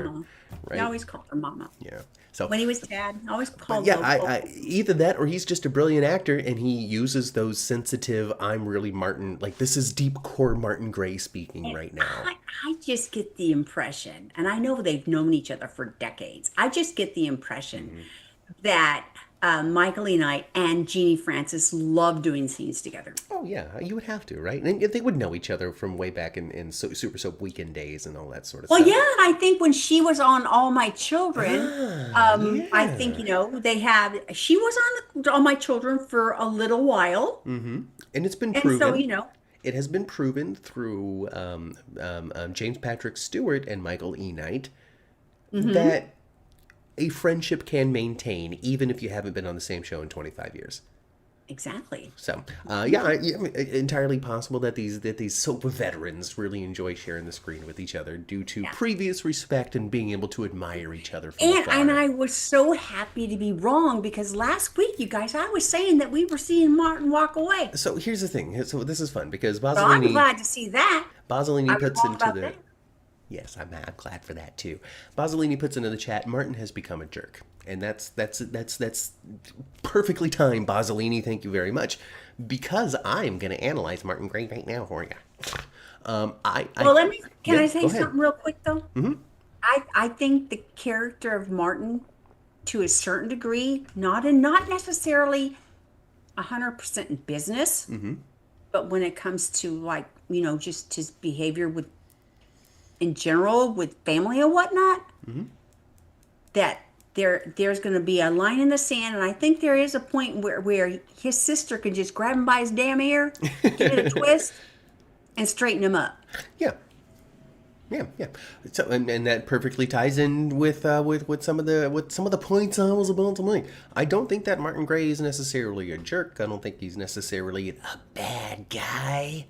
Right? He always called her mama. Yeah. So when he was Tad, I always called her. Yeah, either that or he's just a brilliant actor, and he uses those sensitive, I'm really Martin, like this is deep core Martin Gray speaking right now. I just get the impression, and I know they've known each other for decades, I just get the impression that Michael E. Knight and Jeannie Francis love doing scenes together. Oh, yeah. You would have to, right? And they would know each other from way back in Super Soap Weekend days and all that sort of stuff. Well, yeah. I think when she was on All My Children, I think, you know, she was on All My Children for a little while. Mm-hmm. And it's been proven. And so, you know. It has been proven through James Patrick Stewart and Michael E. Knight that a friendship can maintain even if you haven't been on the same show in 25 years. Exactly. So, entirely possible that these soap veterans really enjoy sharing the screen with each other due to previous respect and being able to admire each other from afar. And I was so happy to be wrong, because last week, you guys, I was saying that we were seeing Martin walk away. So here's the thing. So this is fun because Bozzolini... So I'm glad to see that. Bozzolini puts into the... That. Yes, I'm glad for that too. Bozzolini puts into the chat, Martin has become a jerk. And that's perfectly timed, Bozzolini. Thank you very much. Because I'm going to analyze Martin Gray right now for you. Can I say something real quick, though? Mm-hmm. I think the character of Martin, to a certain degree, not necessarily 100% in business, but when it comes to, like, you know, just his behavior in general with family and whatnot, that there's going to be a line in the sand, and I think there is a point where his sister can just grab him by his damn ear, give it a twist, and straighten him up. Yeah. So, and that perfectly ties in with some of the points I was about to make. I don't think that Martin Gray is necessarily a jerk. I don't think he's necessarily a bad guy.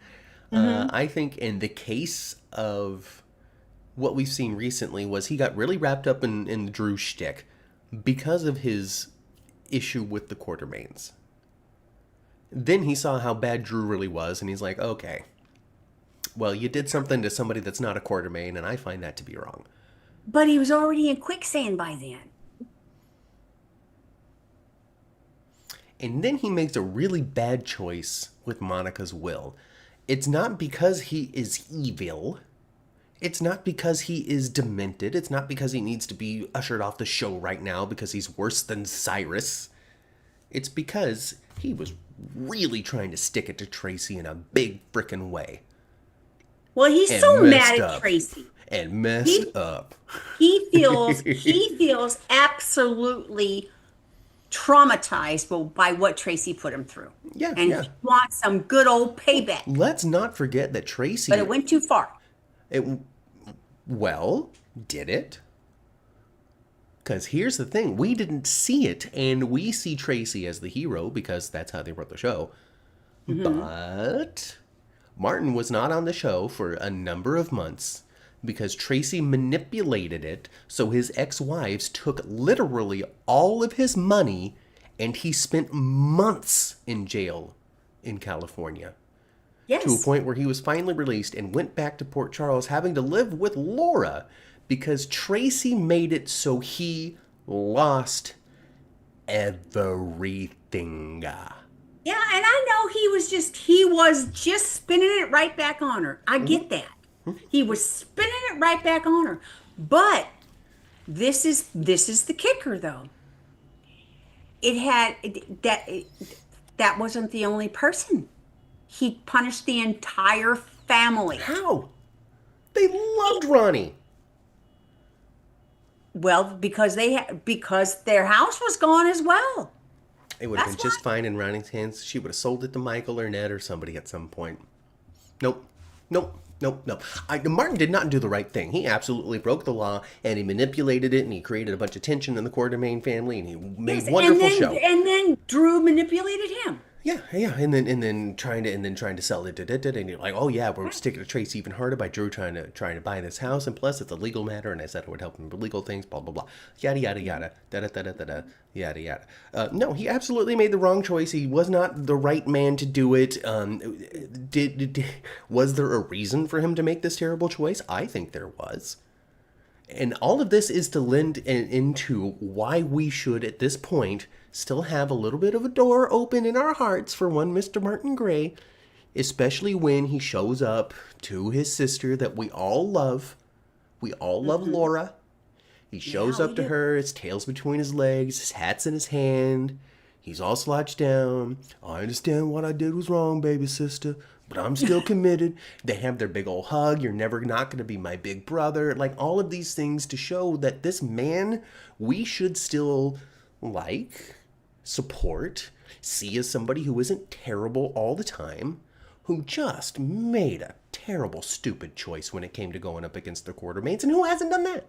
I think in the case of what we've seen recently was he got really wrapped up in the Drew shtick because of his issue with the Quartermaines. Then he saw how bad Drew really was, and he's like, okay, well, you did something to somebody that's not a Quartermaine, and I find that to be wrong. But he was already in quicksand by then. And then he makes a really bad choice with Monica's will. It's not because he is evil. It's not because he is demented. It's not because he needs to be ushered off the show right now because he's worse than Cyrus. It's because he was really trying to stick it to Tracy in a big frickin' way. Well, he's so mad at Tracy. And messed up. He feels absolutely traumatized by what Tracy put him through. Yeah, and he wants some good old payback. Let's not forget that Tracy... But it went too far. Well, did it? Because here's the thing. We didn't see it, and we see Tracy as the hero because that's how they wrote the show. But Martin was not on the show for a number of months because Tracy manipulated it so his ex-wives took literally all of his money, and he spent months in jail in California. Yes. To a point where he was finally released and went back to Port Charles having to live with Laura because Tracy made it so he lost everything. Yeah, and I know he was just spinning it right back on her. I get that. He was spinning it right back on her. But this is the kicker though. That wasn't the only person. He punished the entire family. How? They loved Ronnie. Well, because their house was gone as well. It would have been just fine in Ronnie's hands. She would have sold it to Michael or Ned or somebody at some point. Nope. Martin did not do the right thing. He absolutely broke the law, and he manipulated it, and he created a bunch of tension in the Quartermain family, and he made wonderful show. And then Drew manipulated him. Yeah, and then trying to sell it, and you're like, oh yeah, we're sticking to Tracy even harder by Drew trying to buy this house, and plus it's a legal matter, and I said it would help him with legal things, blah blah blah, yada yada yada, yada yada. No, he absolutely made the wrong choice. He was not the right man to do it. Was there a reason for him to make this terrible choice? I think there was. And all of this is to lend into why we should, at this point, still have a little bit of a door open in our hearts for one Mr. Martin Gray, especially when he shows up to his sister that we all love. We all love Laura. He shows up to her, his tail's between his legs, his hat's in his hand. He's all slouched down. I understand what I did was wrong, baby sister, but I'm still committed. They have their big old hug. You're never not going to be my big brother. Like all of these things to show that this man we should still like, support, see as somebody who isn't terrible all the time, who just made a terrible, stupid choice when it came to going up against the Quartermains, and who hasn't done that?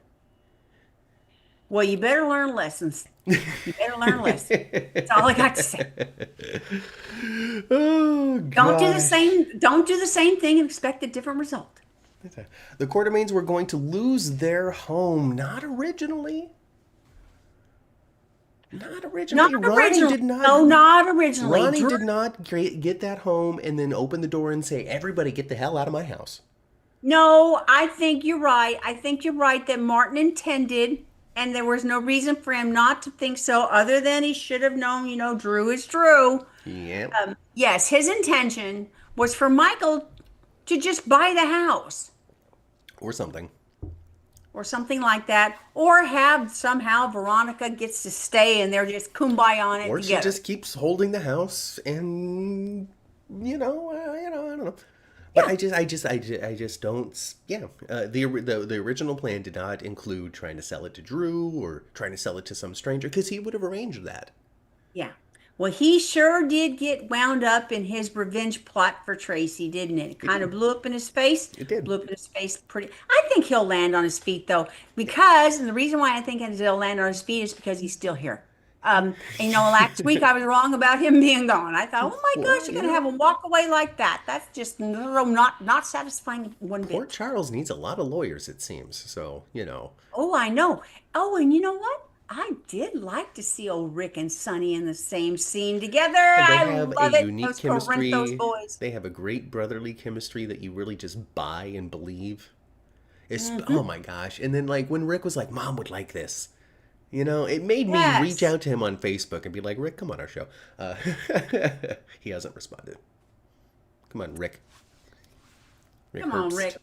Well, you better learn lessons. You better learn lessons. That's all I got to say. Oh, Don't do the same thing and expect a different result. The Quartermains were going to lose their home, not originally. Not originally. Ronnie did not. No, not originally. Ronnie did not get that home and then open the door and say, "Everybody, get the hell out of my house." No, I think you're right. I think you're right that Martin intended. And there was no reason for him not to think so, other than he should have known, Drew is Drew. Yep. Yes, his intention was for Michael to just buy the house. Or something. Or something like that. Or have somehow Veronica gets to stay and they're just kumbaya on it or together. Or she just keeps holding the house and, I don't know. But I just don't. Yeah, the original plan did not include trying to sell it to Drew or trying to sell it to some stranger because he would have arranged that. Yeah. Well, he sure did get wound up in his revenge plot for Tracy, didn't it? It kind of blew up in his face. It did. Blew up in his face pretty. I think he'll land on his feet though, because and the reason why I think he'll land on his feet is because he's still here. Last week I was wrong about him being gone. I thought, oh my gosh, you're going to have him walk away like that. That's just not satisfying one bit. Port Charles needs a lot of lawyers, it seems. So, Oh, I know. Oh, and you know what? I did like to see old Rick and Sonny in the same scene together. They have a unique chemistry. Those boys. They have a great brotherly chemistry that you really just buy and believe. Oh my gosh. And then when Rick was like, Mom would like this. It made me reach out to him on Facebook and be like, Rick, come on our show. He hasn't responded. Come on, Rick. Come on, Rick.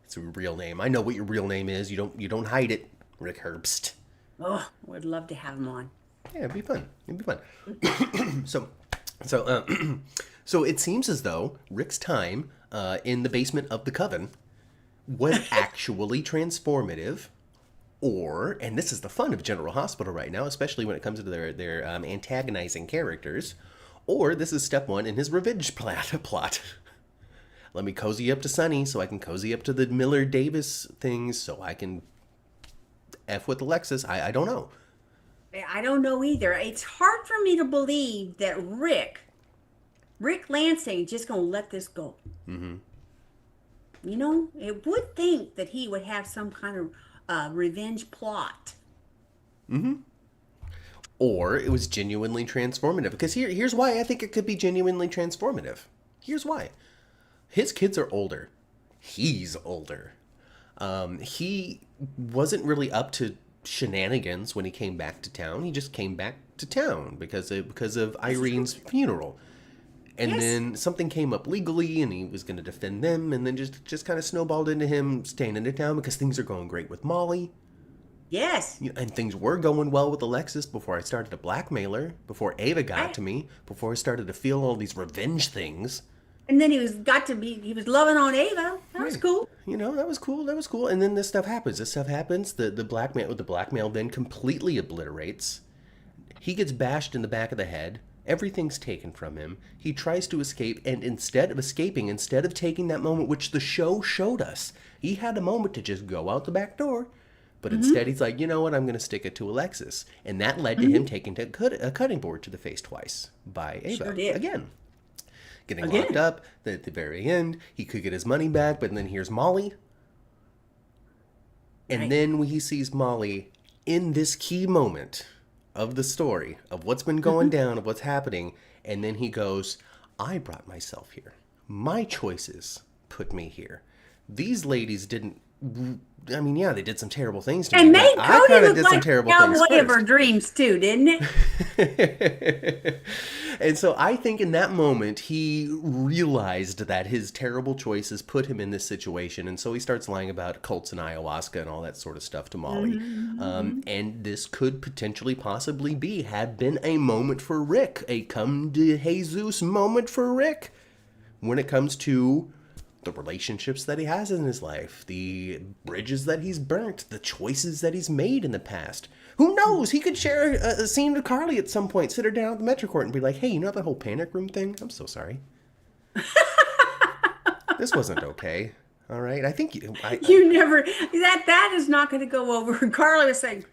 It's a real name. I know what your real name is. You don't hide it. Rick Herbst. Oh, would love to have him on. Yeah, it'd be fun. So it seems as though Rick's time in the basement of the Coven was actually transformative. And this is the fun of General Hospital right now, especially when it comes to their antagonizing characters, or this is step one in his revenge plot. let me cozy up to Sunny so I can cozy up to the Miller Davis things so I can F with Alexis. I don't know. I don't know either. It's hard for me to believe that Rick Lansing is just going to let this go. Mm-hmm. You know, it would think that he would have some kind of revenge plot. Mm-hmm. Or it was genuinely transformative. Because here's why I think it could be genuinely transformative. Here's why. His kids are older. He's older. He wasn't really up to shenanigans when he came back to town. He just came back to town because of Irene's funeral. And Yes. then something came up legally, and he was going to defend them, and then just kind of snowballed into him staying into town because things are going great with Molly. Yes. And things were going well with Alexis before I started to blackmail her, before Ava got to me, before I started to feel all these revenge things. And then he was loving on Ava. That was cool. You know, that was cool. And then this stuff happens. The blackmail then completely obliterates. He gets bashed in the back of the head. Everything's taken from him. He tries to escape, and instead of taking that moment, which the show showed us, he had a moment to just go out the back door. But instead, he's like, you know what, I'm going to stick it to Alexis. And that led to him taking a cutting board to the face twice by Ava. Sure did. Again. Getting locked up at the very end. He could get his money back, but then here's Molly. And then when he sees Molly in this key moment of the story, of what's been going down, of what's happening, and then he goes, I brought myself here. My choices put me here. These ladies didn't, I mean, yeah, they did some terrible things to me. And made I Cody kind of look did like some terrible the things cowboy of her first. dreams too, didn't it? And so I think in that moment, he realized that his terrible choices put him in this situation. And so he starts lying about cults and ayahuasca and all that sort of stuff to Molly. And this could potentially possibly have been a moment for Rick, a come to Jesus moment for Rick when it comes to the relationships that he has in his life, the bridges that he's burnt, the choices that he's made in the past. Who knows? He could share a scene with Carly at some point, sit her down at the Metro Court and be like, hey, you know that whole panic room thing? I'm so sorry. This wasn't okay. All right. I think You never, that is not going to go over. Carly was saying,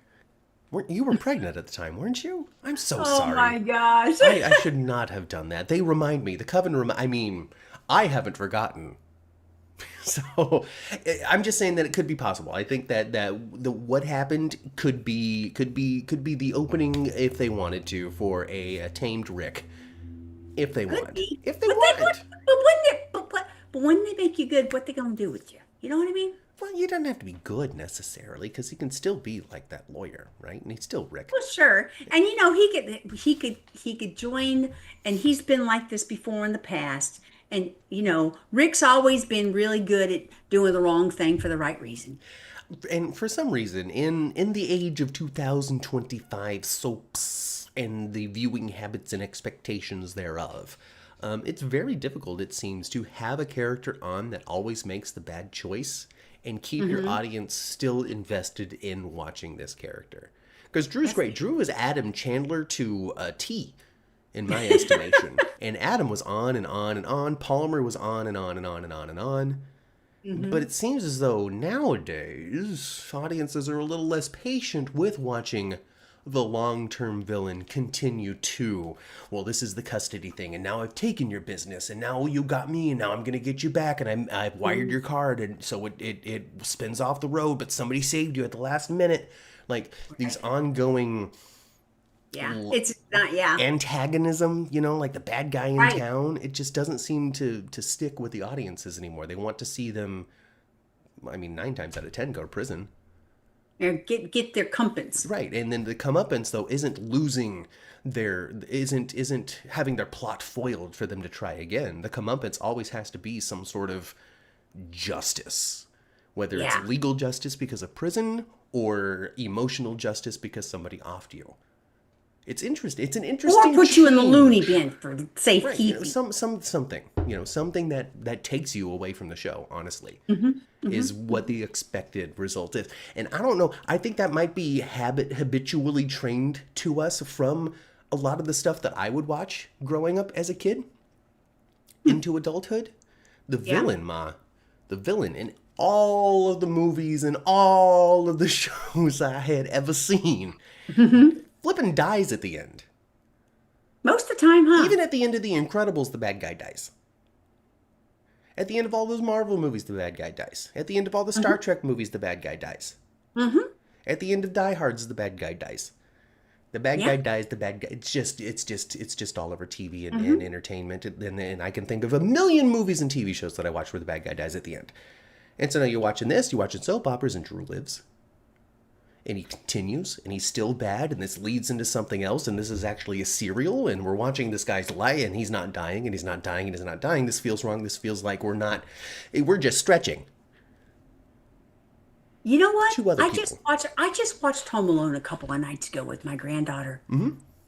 you were pregnant at the time, weren't you? I'm so oh sorry. my gosh. I should not have done that. They remind me. The coven I haven't forgotten. So I'm just saying that it could be possible. I think that what happened could be the opening, if they wanted to, for a tamed Rick. If they want. If they want. But when they make you good, what they gonna do with you? You know what I mean? Well, you don't have to be good necessarily, because he can still be like that lawyer, right? And he's still Rick. Well, sure. And you know, he could join, and he's been like this before in the past. And you know, Rick's always been really good at doing the wrong thing for the right reason. And for some reason, in the age of 2025 soaps and the viewing habits and expectations thereof, it's very difficult, it seems, to have a character on that always makes the bad choice and keep your audience still invested in watching this character. Because Drew's great. Drew is Adam Chandler to a T, in my estimation. And Adam was on and on and on. Palmer was on and on and on and on and on. But it seems as though nowadays audiences are a little less patient with watching the long-term villain continue to, well, this is the custody thing, and now I've taken your business, and now you got me, and now I'm going to get you back, and I've wired your card, and so it spins off the road, but somebody saved you at the last minute. Like, these ongoing... It's not, antagonism, you know, like the bad guy in Right. town. It just doesn't seem to stick with the audiences anymore. They want to see them, 9 times out of 10 go to prison. Or get their comeuppance. Right. And then the comeuppance, though, isn't having their plot foiled for them to try again. The comeuppance always has to be some sort of justice. Whether it's legal justice because of prison or emotional justice because somebody offed you. It's interesting. It's an interesting. Or put you in the change. loony bin for safekeeping. Right, you know, something that takes you away from the show, honestly, is what the expected result is. And I don't know, I think that might be habitually trained to us from a lot of the stuff that I would watch growing up as a kid into adulthood. The villain, Ma. The villain in all of the movies and all of the shows I had ever seen. Flippin' dies at the end. Most of the time, huh? Even at the end of The Incredibles, the bad guy dies. At the end of all those Marvel movies, the bad guy dies. At the end of all the Star Trek movies, the bad guy dies. At the end of Die Hards, the bad guy dies. The bad guy dies, the bad guy... It's just all over TV and entertainment. And I can think of a million movies and TV shows that I watch where the bad guy dies at the end. And so now you're watching this, you're watching soap operas, and Drew lives. And he continues, and he's still bad, and this leads into something else, and this is actually a serial, and we're watching this guy's life, and he's not dying, and he's not dying, and he's not dying. This feels wrong. This feels like we're just stretching. You know what? Two other I people. just watched Home Alone a couple of nights ago with my granddaughter.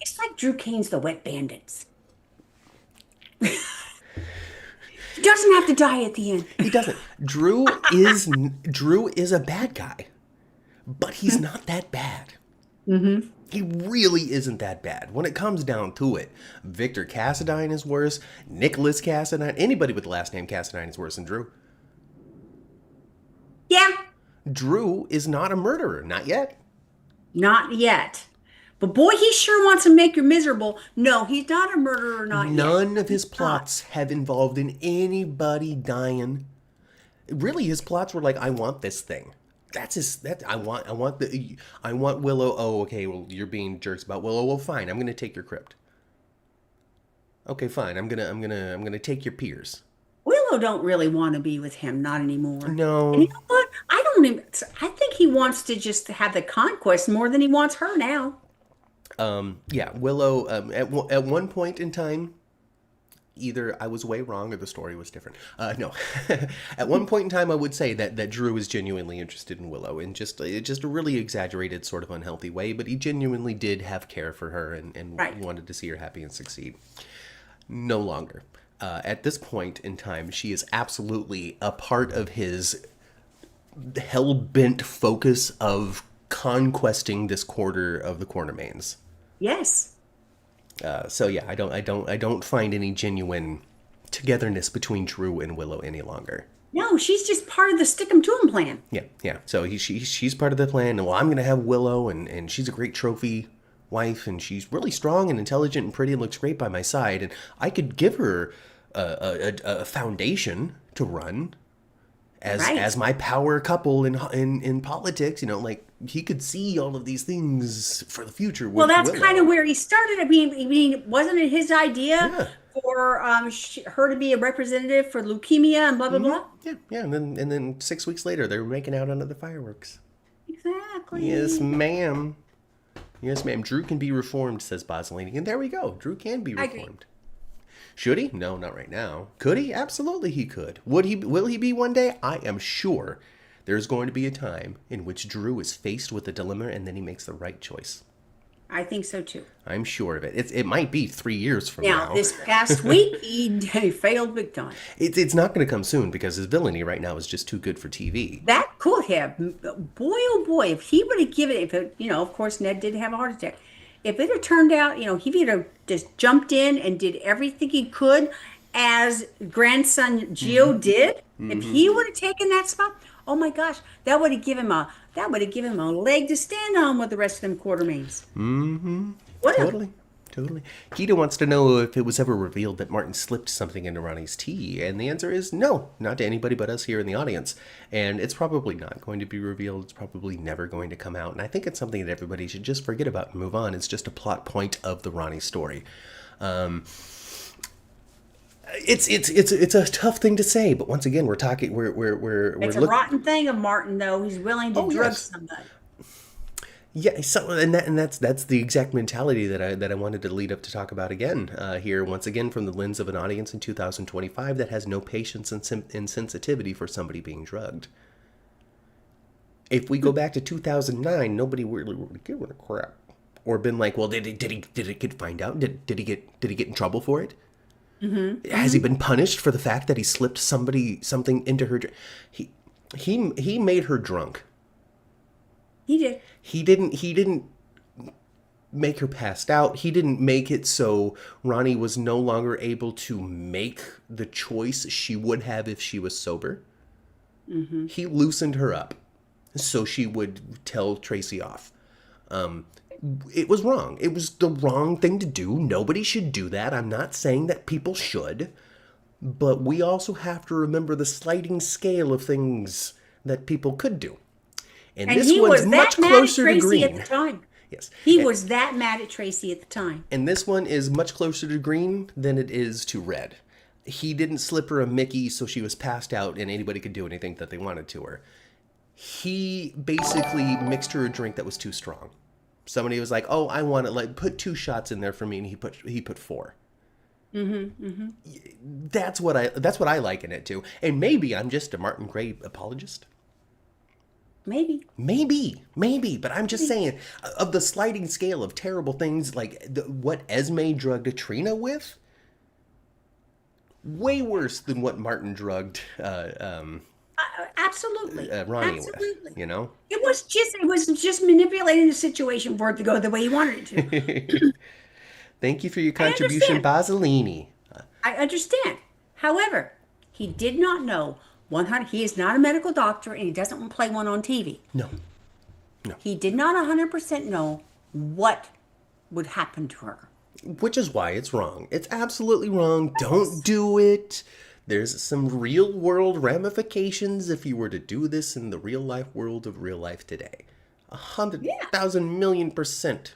It's like Drew Kane's The Wet Bandits. He doesn't have to die at the end. He doesn't. Drew is a bad guy, but he's not that bad. He really isn't that bad. When it comes down to it, Victor Cassadine is worse. Nicholas Cassadine, anybody with the last name Cassadine is worse than Drew. Yeah, Drew is not a murderer, not yet. not yet. But boy, he sure wants to make you miserable. No, he's not a murderer, not yet. None of his plots have involved in anybody dying. Really, his plots were like, I want this thing. I want Willow. Oh, okay, well, you're being jerks about Willow. Well, fine, I'm gonna take your crypt. Okay, fine, I'm gonna take your peers. Willow don't really want to be with him, not anymore. No. And you know what? I think he wants to just have the conquest more than he wants her now. Yeah, Willow, at one point in time, either I was way wrong or the story was different. No. At one point in time, I would say that Drew was genuinely interested in Willow in just a really exaggerated sort of unhealthy way, but he genuinely did have care for her and Right. wanted to see her happy and succeed. No longer. At this point in time, she is absolutely a part of his hell-bent focus of conquesting this quarter of the Quartermains. Yes. So yeah, I don't find any genuine togetherness between Drew and Willow any longer. No, she's just part of the stick 'em to 'em plan. Yeah. So she's part of the plan. And well, I'm gonna have Willow, and she's a great trophy wife, and she's really strong and intelligent and pretty and looks great by my side. And I could give her a foundation to run as my power couple in politics. You know, like he could see all of these things for the future. Well, that's Willow. kind of where he started. I mean, wasn't it his idea for her to be a representative for leukemia and blah blah blah? Yeah, and then 6 weeks later, they were making out under the fireworks. Exactly. Yes, ma'am. Yes, ma'am. Drew can be reformed, says Bozzolini, and there we go. Drew can be I agree. reformed. Should he? No, not right now. Could he? Absolutely, he could. Would he? Will he be one day? I am sure. There's going to be a time in which Drew is faced with a dilemma, and then he makes the right choice. I think so too. I'm sure of it. It might be 3 years from now. Now, this past week, he failed big time. It's not going to come soon because his villainy right now is just too good for TV. That could have, boy, oh boy, if he would have given it, of course, Ned did have a heart attack. If it had turned out, he would have just jumped in and did everything he could as grandson Gio did, if he would have taken that spot, oh my gosh, that would have given him a leg to stand on with the rest of them Quartermains. Totally. Keita wants to know if it was ever revealed that Martin slipped something into Ronnie's tea, and the answer is no, not to anybody but us here in the audience. And it's probably not going to be revealed. It's probably never going to come out. And I think it's something that everybody should just forget about and move on. It's just a plot point of the Ronnie story. It's a tough thing to say, but once again, we're talking. It's a rotten thing of Martin, though. He's willing to drug somebody. Yeah, so that's the exact mentality that I wanted to lead up to talk about again here once again from the lens of an audience in 2025 that has no patience and sensitivity for somebody being drugged. If we go back to 2009, nobody really would give a crap, or been like, well, did it get find out? Did he get in trouble for it? Has he been punished for the fact that he slipped something into her? He made her drunk. He did. He didn't make her passed out. He didn't make it so Ronnie was no longer able to make the choice she would have if she was sober. Mm-hmm. He loosened her up so she would tell Tracy off. It was wrong. It was the wrong thing to do. Nobody should do that. I'm not saying that people should. But we also have to remember the sliding scale of things that people could do. And this one's much closer to green. At the time. Yes. He was that mad at Tracy at the time. And this one is much closer to green than it is to red. He didn't slip her a Mickey so she was passed out and anybody could do anything that they wanted to her. He basically mixed her a drink that was too strong. Somebody was like, "Oh, I want to put 2 shots in there for me," and he put 4. Mm-hmm, mm-hmm. That's what I liken it to. And maybe I'm just a Martin Gray apologist. Maybe. But I'm just saying, of the sliding scale of terrible things, like what Esme drugged Trina with, way worse than what Martin drugged absolutely Ronnie absolutely. with. You know, it was just manipulating the situation for it to go the way he wanted it to. Thank you for your contribution, Basilini. I understand. However, he did not know 100. He is not a medical doctor, and he doesn't play one on TV. No. He did not 100% know what would happen to her. Which is why it's wrong. It's absolutely wrong. Yes. Don't do it. There's some real world ramifications if you were to do this in the real life world of real life today. 100,000 million %.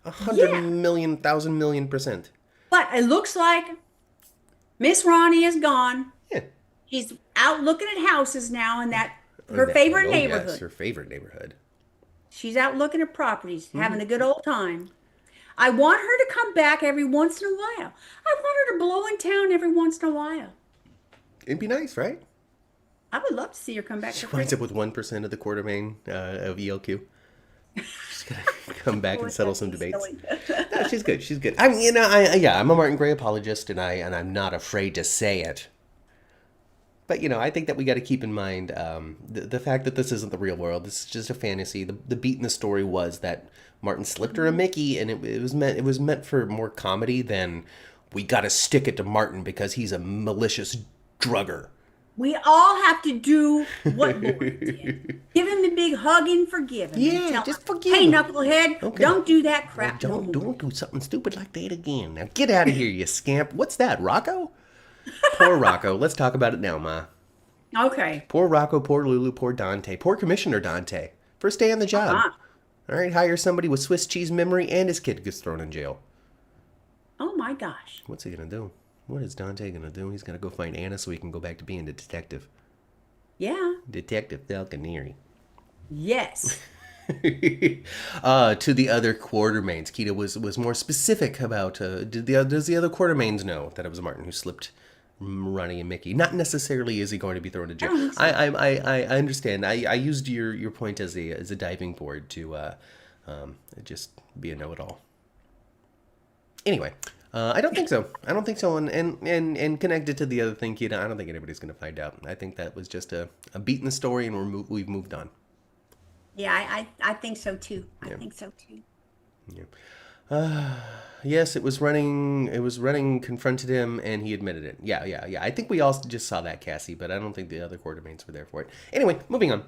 100,000,000 million %. But it looks like Miss Ronnie is gone. Yeah. She's out looking at houses now in her favorite neighborhood. Yes, her favorite neighborhood. She's out looking at properties, having a good old time. I want her to come back every once in a while. I want her to blow in town every once in a while. It'd be nice, right? I would love to see her come back. She winds up with 1% of the Quartermain of ELQ. She's gonna come back and settle some debates. No, she's good. She's good. I mean, I'm a Martin Gray apologist, and I'm not afraid to say it. But I think that we got to keep in mind the fact that this isn't the real world. This is just a fantasy. The beat in the story was that Martin slipped her a Mickey, and it was meant for more comedy than we got to stick it to Martin because he's a malicious drugger. We all have to do what Lord did. Give him a big hug and forgive him. Yeah, just forgive him. Hey, knucklehead, okay. Don't do that crap. Well, don't do something stupid like that again. Now get out of here, you scamp. What's that, Rocco? Poor Rocco. Let's talk about it now, Ma. Okay. Poor Rocco, poor Lulu, poor Dante. Poor Commissioner Dante. First day on the job. All right, hire somebody with Swiss cheese memory and his kid gets thrown in jail. Oh, my gosh. What's he going to do? What is Dante going to do? He's going to go find Anna so he can go back to being a detective. Yeah. Detective Falconeri. Yes. To the other Quartermains. Keita was more specific about, does the other Quartermains know that it was Martin who slipped Ronnie and Mickey? Not necessarily is he going to be thrown in jail. I understand. I used your point as a diving board to just be a know-it-all. Anyway. I don't think so. And connected to the other thing, Keita, I don't think anybody's going to find out. I think that was just a beat in the story, and we've moved on. Yeah, I think so too. I think so too. Yeah. Yes, it was running. Confronted him, and he admitted it. Yeah. I think we all just saw that, Cassie, but I don't think the other Quartermains were there for it. Anyway, moving on.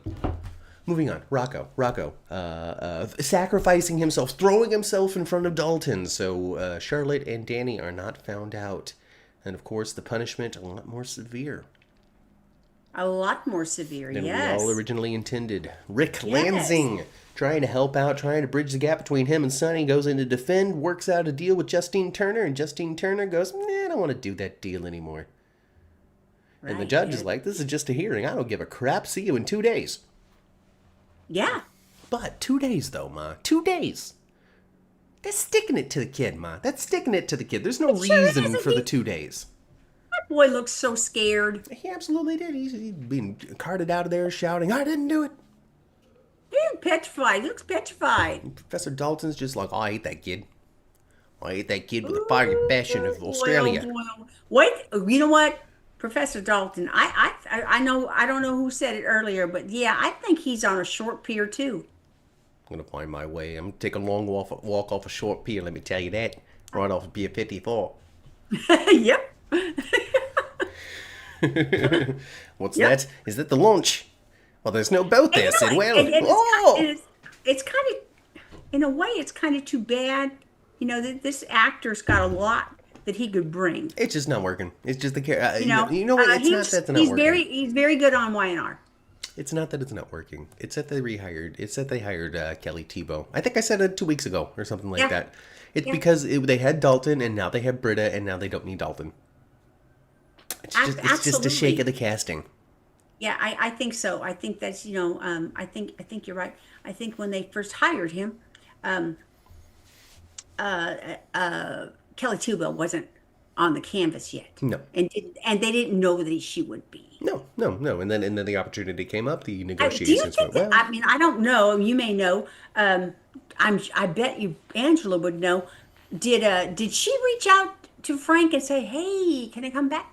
Rocco, sacrificing himself, throwing himself in front of Dalton so Charlotte and Danny are not found out. And of course, the punishment a lot more severe. A lot more severe, than yes. we all originally intended. Rick Lansing, trying to help out, trying to bridge the gap between him and Sonny, goes in to defend, works out a deal with Justine Turner, and Justine Turner goes, I don't want to do that deal anymore. Right, and the judge is like, this is just a hearing. I don't give a crap. See you in 2 days. Yeah. But 2 days, though, Ma. 2 days. That's sticking it to the kid, Ma. That's sticking it to the kid. There's no reason for the 2 days. That boy looks so scared. He absolutely did. He's being carted out of there shouting, I didn't do it. He's petrified. He looks petrified. And Professor Dalton's just like, I hate that kid. I hate that kid with the fiery passion of Australia. Wait, you know what? Professor Dalton, I know, I don't know who said it earlier, but yeah, I think he's on a short pier too. I'm gonna find my way. I'm gonna take a long walk off a short pier. Let me tell you that. Right off of Pier 54. Yep. What's Yep. that? Is that the launch? Well, there's no boat there, Sid. Well, and oh! it's kind of, in a way, it's kind of too bad. You know, that this actor's got a lot that he could bring. It's just not working. It's just the character. You know, You know what? It's not that it's not working. he's very good on Y&R. It's not that it's not working. It's that they rehired. It's that they hired Kelly Tebow. I think I said it 2 weeks ago or something like that. It's because they had Dalton, and now they have Britta, and now they don't need Dalton. It's just a shake of the casting. Yeah, I think so. I think that's, you know, I think you're right. I think when they first hired him, Kelly Tebow wasn't on the canvas yet. No. And they didn't know that she would be. No. And then the opportunity came up. The Do you negotiations think went well. I mean, I don't know. You may know. I bet you Angela would know. Did she reach out to Frank and say, "Hey, can I come back?"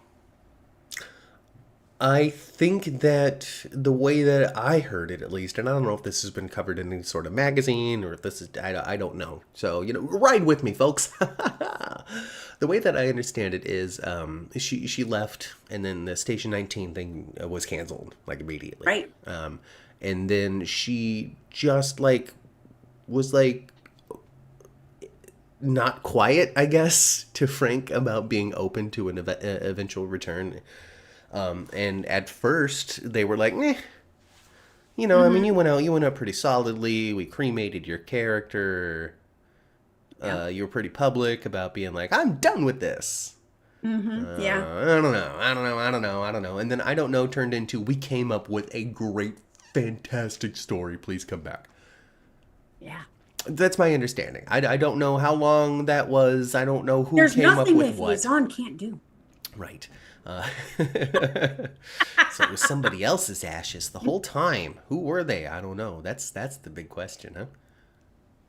I think that the way that I heard it, at least, and I don't know if this has been covered in any sort of magazine or if this is, I don't know. So, you know, ride with me, folks. The way that I understand it is she left, and then the Station 19 thing was canceled, like, immediately. Right. And then she just, like, was, like, not quiet, I guess, to Frank about being open to an eventual return. And at first they were like, "Meh." You know, I mean, you went out pretty solidly. We cremated your character. You were pretty public about being like, "I'm done with this." Yeah. I don't know. And then I don't know turned into, "We came up with a great, fantastic story. Please come back." Yeah. That's my understanding. I don't know how long that was. I don't know who There's came up nothing with that what. Liaison can't do. Right. So it was somebody else's ashes the whole time. Who were they? I don't know. That's the big question, huh?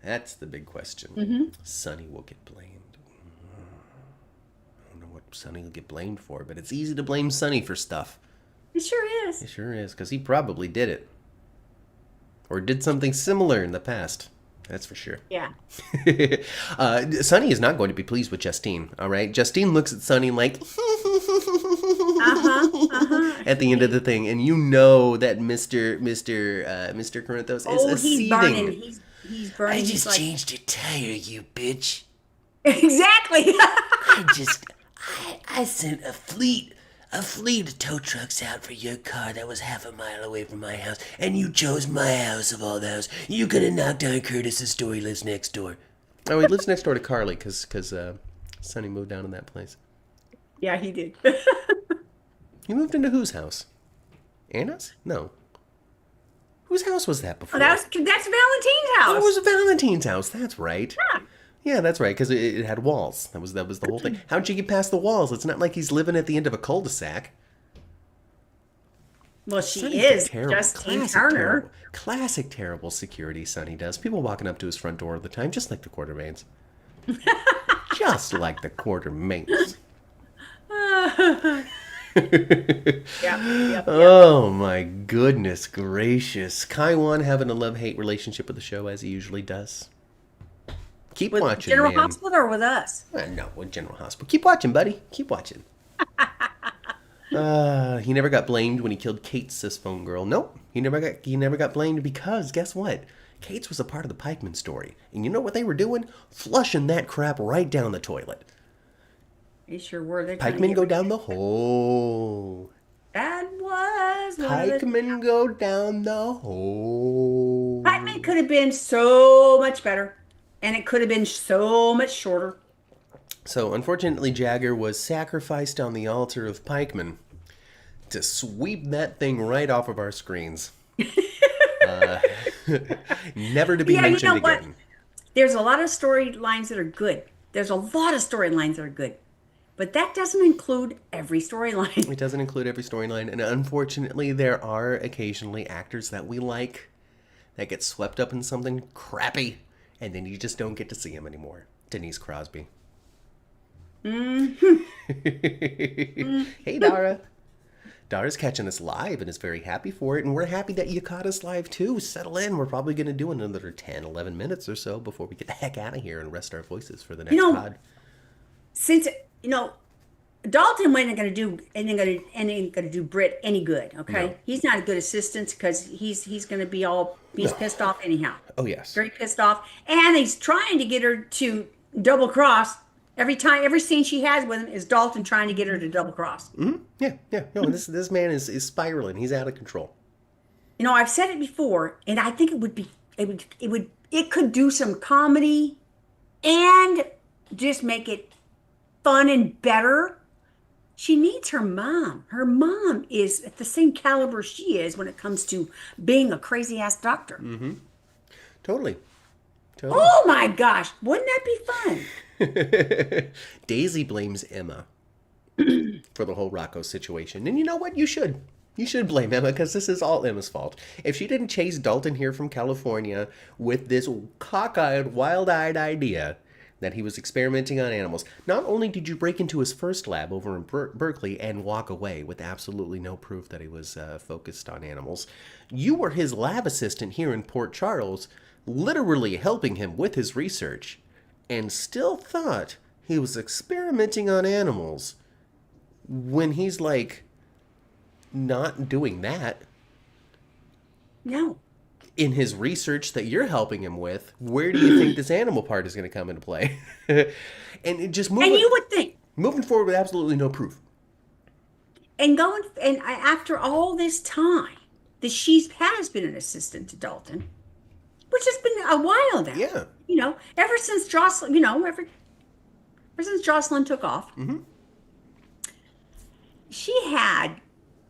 That's the big question. Sonny will get blamed. I don't know what Sonny will get blamed for, but it's easy to blame Sonny for stuff. It sure is. It sure is, because he probably did it. Or did something similar in the past. That's for sure. Yeah. Sonny is not going to be pleased with Justine, all right? Justine looks at Sonny like, at the end of the thing, and you know that Mr. Corinthos is he's seething. burning. He's burning. I He's just like, changed your tire, you bitch. exactly. I sent a fleet of tow trucks out for your car that was half a mile away from my house, and you chose my house of all the houses. You could have knocked down Curtis's door. He lives next door. Oh, he lives next door to Carly, because Sonny moved down in that place. Yeah, he did. He moved into whose house? Anna's? No. Whose house was that before? That's Valentine's house. Oh, it was Valentine's house. That's right. Yeah, that's right, because it had walls. That was the whole thing. How'd you get past the walls? It's not like he's living at the end of a cul-de-sac. Well, she Sonny's is terrible, Justine Turner. classic terrible security Sonny does. People walking up to his front door all the time, just like the Quartermains. Just like the Quartermains. Yep. Oh my goodness gracious. Kaiwan having a love-hate relationship with the show as he usually does. Keep With watching, General man. Hospital or with us? No, with General Hospital. Keep watching, buddy. Keep watching. He never got blamed when he killed Kate's cis phone girl. Nope. He never got blamed because guess what? Kate's was a part of the Pikeman story. And you know what they were doing? Flushing that crap right down the toilet. They sure were. Pikemen go down the hole. That was one of the- Pikemen go down the hole. Pikeman could have been so much better, and it could have been so much shorter. So, unfortunately, Jagger was sacrificed on the altar of Pikeman to sweep that thing right off of our screens. Never to be mentioned you know what? again. There's a lot of storylines that are good. But that doesn't include every storyline. It doesn't include every storyline, and unfortunately, there are occasionally actors that we like that get swept up in something crappy, and then you just don't get to see them anymore. Denise Crosby. Hey, Dara. Dara's catching us live and is very happy for it. And we're happy that you caught us live too. Settle in. We're probably going to do another 10, 11 minutes or so before we get the heck out of here and rest our voices for the next pod. Since, Dalton ain't going to do Britt any good. Okay. No. He's not a good assistant because he's going to be pissed off anyhow. Oh, yes. Very pissed off. And he's trying to get her to double cross. Every scene she has with him is Dalton trying to get her to double cross. Mm-hmm. Yeah. No, this man is spiraling. He's out of control. I've said it before, and I think it could do some comedy and just make it fun and better. She needs her mom. Her mom is at the same caliber she is when it comes to being a crazy ass doctor. Mm-hmm. Totally. Oh my gosh, wouldn't that be fun? Daisy blames Emma for the whole Rocco situation. And you know what? You should. You should blame Emma because this is all Emma's fault. If she didn't chase Dalton here from California with this cockeyed, wild-eyed idea that he was experimenting on animals, not only did you break into his first lab over in Berkeley and walk away with absolutely no proof that he was focused on animals, you were his lab assistant here in Port Charles, literally helping him with his research, and still thought he was experimenting on animals when he's not doing that. No. In his research that you're helping him with, where do you think this animal part is going to come into play? And you would think moving forward with absolutely no proof. After all this time that she has been an assistant to Dalton, which has been a while now. Yeah. Ever since Jocelyn, ever since Jocelyn took off, mm-hmm. she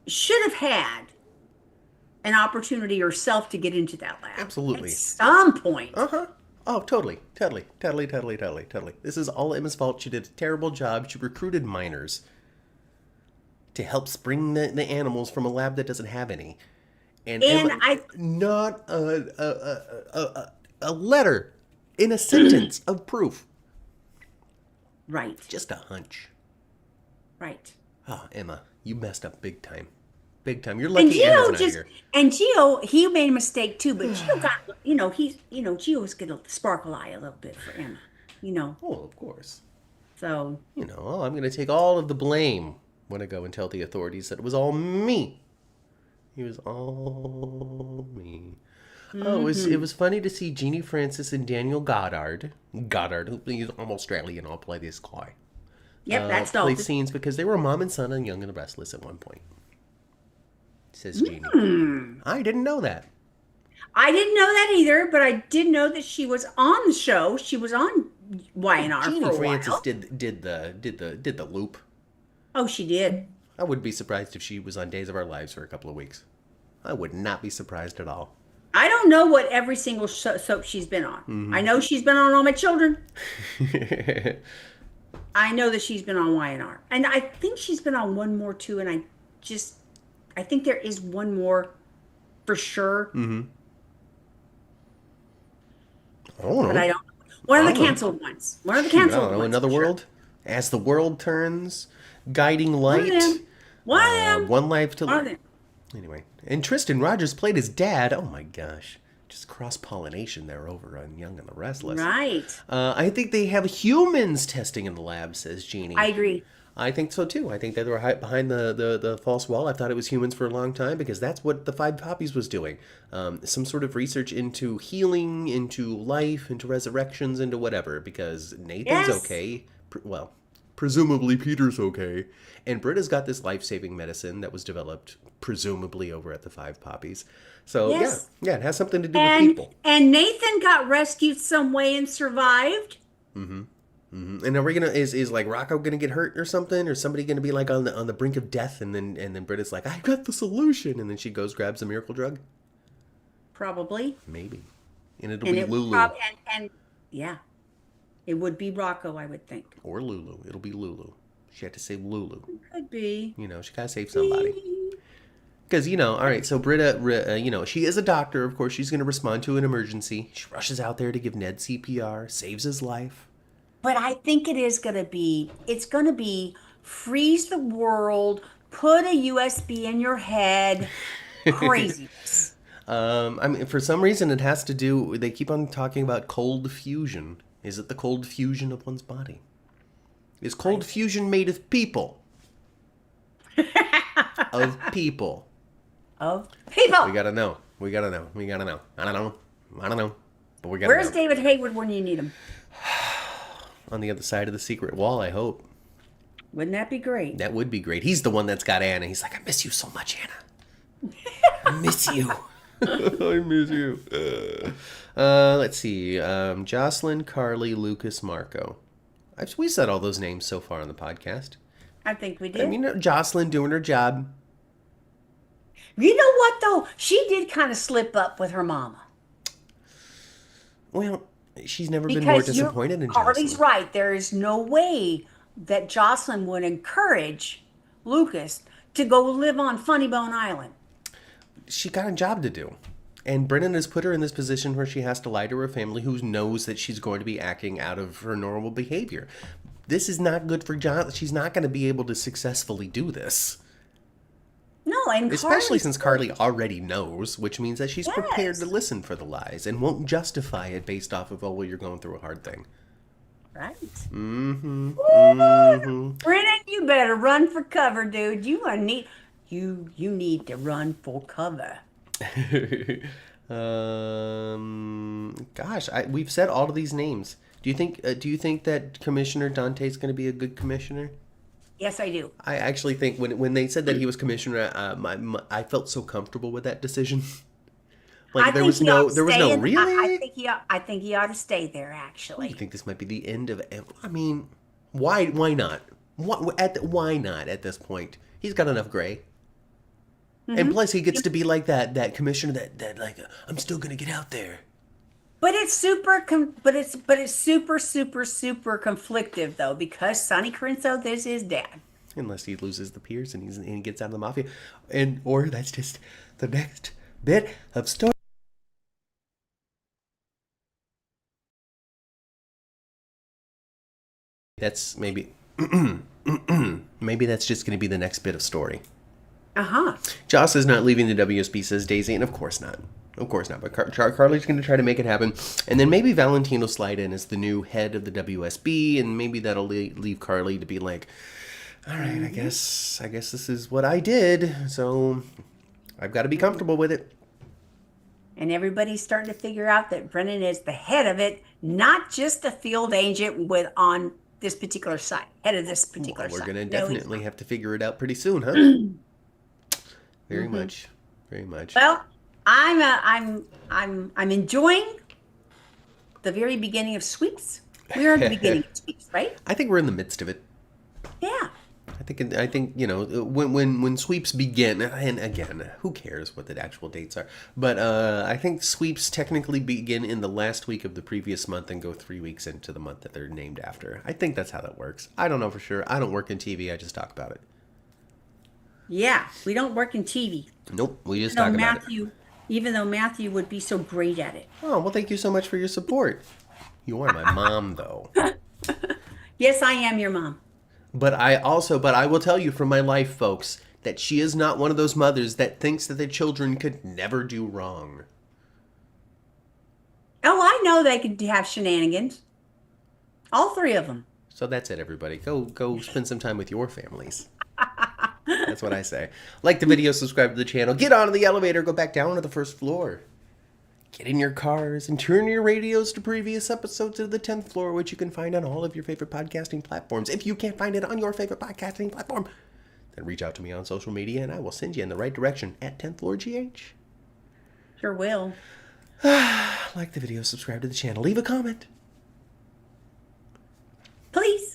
should have had an opportunity herself to get into that lab. Absolutely. At some point. Uh-huh. Oh, totally. This is all Emma's fault. She did a terrible job. She recruited minors to help spring the animals from a lab that doesn't have any. And Emma, not a letter in a sentence of proof. Right. Just a hunch. Right. Oh, Emma, you messed up big time. Big time. You're lucky Emma's not here. And Gio, he made a mistake too, but Gio got, Gio's got a sparkle eye a little bit for Emma, Oh, of course. So. I'm going to take all of the blame when I go and tell the authorities that it was all me. It was all me. Mm-hmm. Oh, it was funny to see Jeannie Francis and Daniel Goddard, who's Australian, I'll play this guy. Yep, that's Dalton. Play scenes because they were mom and son on Young and the Restless at one point. Says Jeannie. I didn't know that. I didn't know that either, but I did know that she was on the show. She was on Y&R for a while. Jeannie Francis did the loop. Oh, she did. I wouldn't be surprised if she was on Days of Our Lives for a couple of weeks. I would not be surprised at all. I don't know what every single soap she's been on. Mm-hmm. I know she's been on All My Children. I know that she's been on Y&R. And I think she's been on one more too, and I think there is one more for sure. Mm-hmm. I don't know. But I don't know. One of the canceled ones. One of the canceled ones. I don't know. Another World? Sure. As the World Turns. Guiding Light. One of them. One Life to Live. Anyway. And Tristan Rogers played his dad. Oh my gosh. Just cross-pollination there over on Young and the Restless. Right. I think they have humans testing in the lab, says Jeannie. I agree. I think so too. I think that they were behind the false wall. I thought it was humans for a long time because that's what the Five Poppies was doing. Some sort of research into healing, into life, into resurrections, into whatever. Because Nathan's okay. Well, presumably Peter's okay. And Britta's got this life-saving medicine that was developed presumably over at the Five Poppies. So yeah, it has something to do with people. And Nathan got rescued some way and survived. Mm-hmm. Mm-hmm. And are we is Rocco gonna get hurt or something, or somebody gonna be on the brink of death, and then Britta's like, I got the solution, and then she goes grabs a miracle drug? Probably. Maybe. And it'll be Lulu. It would be Rocco, I would think. Or Lulu. It'll be Lulu. She had to save Lulu. Could be. She gotta save somebody. Because, all right, so Britta, she is a doctor. Of course, she's going to respond to an emergency. She rushes out there to give Ned CPR, saves his life. But I think it's going to be freeze the world, put a USB in your head. Craziness. I mean, for some reason, it has to do. They keep on talking about cold fusion. Is it the cold fusion of one's body? Is cold fusion made of people? Of people. Of people. We gotta know. We gotta know. We gotta know. I don't know. I don't know. But we gotta Where's know. David Haywood when you need him? On the other side of the secret wall, I hope. Wouldn't that be great? That would be great. He's the one that's got Anna. He's like, I miss you so much, Anna. I miss you. I miss you. Let's see. Jocelyn, Carly, Lucas, Marco. We said all those names so far on the podcast. I think we did. I mean, Jocelyn doing her job. You know what, though? She did kind of slip up with her mama. Well, she's never been more disappointed in Jocelyn. Carly's right. There is no way that Jocelyn would encourage Lucas to go live on Funny Bone Island. She got a job to do. And Brennan has put her in this position where she has to lie to her family, who knows that she's going to be acting out of her normal behavior. This is not good for John. She's not going to be able to successfully do this. No, and especially since Carly already knows, which means that she's prepared to listen for the lies and won't justify it based off of, oh, well, you're going through a hard thing. Right. Mm-hmm. Brennan, you better run for cover, dude. You need to run for cover. Gosh, we've said all of these names. Do you think that Commissioner Dante is going to be a good commissioner? Yes, I do. I actually think when they said that he was commissioner, I felt so comfortable with that decision. Like there was no really. I think he ought to stay there. Actually, you think this might be the end of? I mean, why not? Why not at this point? He's got enough gray. Mm-hmm. And plus, he gets to be like that commissioner that like I'm still gonna get out there. But it's super conflictive though, because Sonny Corinzo is his dad. Unless he loses the Pierce and he gets out of the mafia, or that's just the next bit of story. That's maybe that's just going to be the next bit of story. Joss is not leaving the WSB, says Daisy, and of course not. Of course not. But Carly's going to try to make it happen. And then maybe Valentine will slide in as the new head of the WSB, and maybe that'll leave Carly to be like, all right, I guess this is what I did, so I've got to be comfortable with it. And everybody's starting to figure out that Brennan is the head of it, not just a field agent on this particular site, head of this particular site. We're going to definitely have to figure it out pretty soon, huh? Very much. Well, I'm enjoying the very beginning of Sweeps. We're at the beginning of Sweeps, right? I think we're in the midst of it. Yeah. I think when Sweeps begin, and again, who cares what the actual dates are? But I think Sweeps technically begin in the last week of the previous month and go 3 weeks into the month that they're named after. I think that's how that works. I don't know for sure. I don't work in TV. I just talk about it. Yeah, we don't work in TV. Nope, we just talk about it. Even though Matthew would be so great at it. Oh, well, thank you so much for your support. You are my mom, though. Yes, I am your mom. But I will tell you from my life, folks, that she is not one of those mothers that thinks that their children could never do wrong. Oh, I know they could have shenanigans. All three of them. So that's it, everybody. Go spend some time with your families. That's what I say. Like the video, subscribe to the channel, get on the elevator, go back down to the first floor. Get in your cars and turn your radios to previous episodes of the 10th floor, which you can find on all of your favorite podcasting platforms. If you can't find it on your favorite podcasting platform, then reach out to me on social media and I will send you in the right direction at 10th Floor GH. Sure will. Like the video, subscribe to the channel, leave a comment. Please.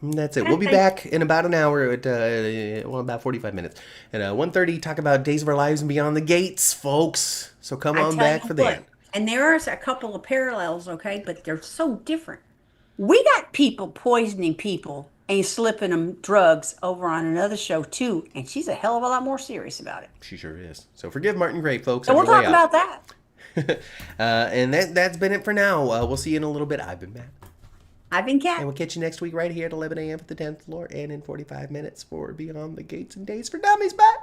And that's it. We'll be back in about an hour at, about 45 minutes. At 1:30, talk about Days of Our Lives and Beyond the Gates, folks. So come on back for that. And there are a couple of parallels, okay? But they're so different. We got people poisoning people and slipping them drugs over on another show, too. And she's a hell of a lot more serious about it. She sure is. So forgive Martin Gray, folks. So we'll talk about that. And that's been it for now. We'll see you in a little bit. I've been Matt. I've been Kat. And we'll catch you next week right here at 11 a.m. for the 10th floor and in 45 minutes for Beyond the Gates and Days for Dummies. Bye.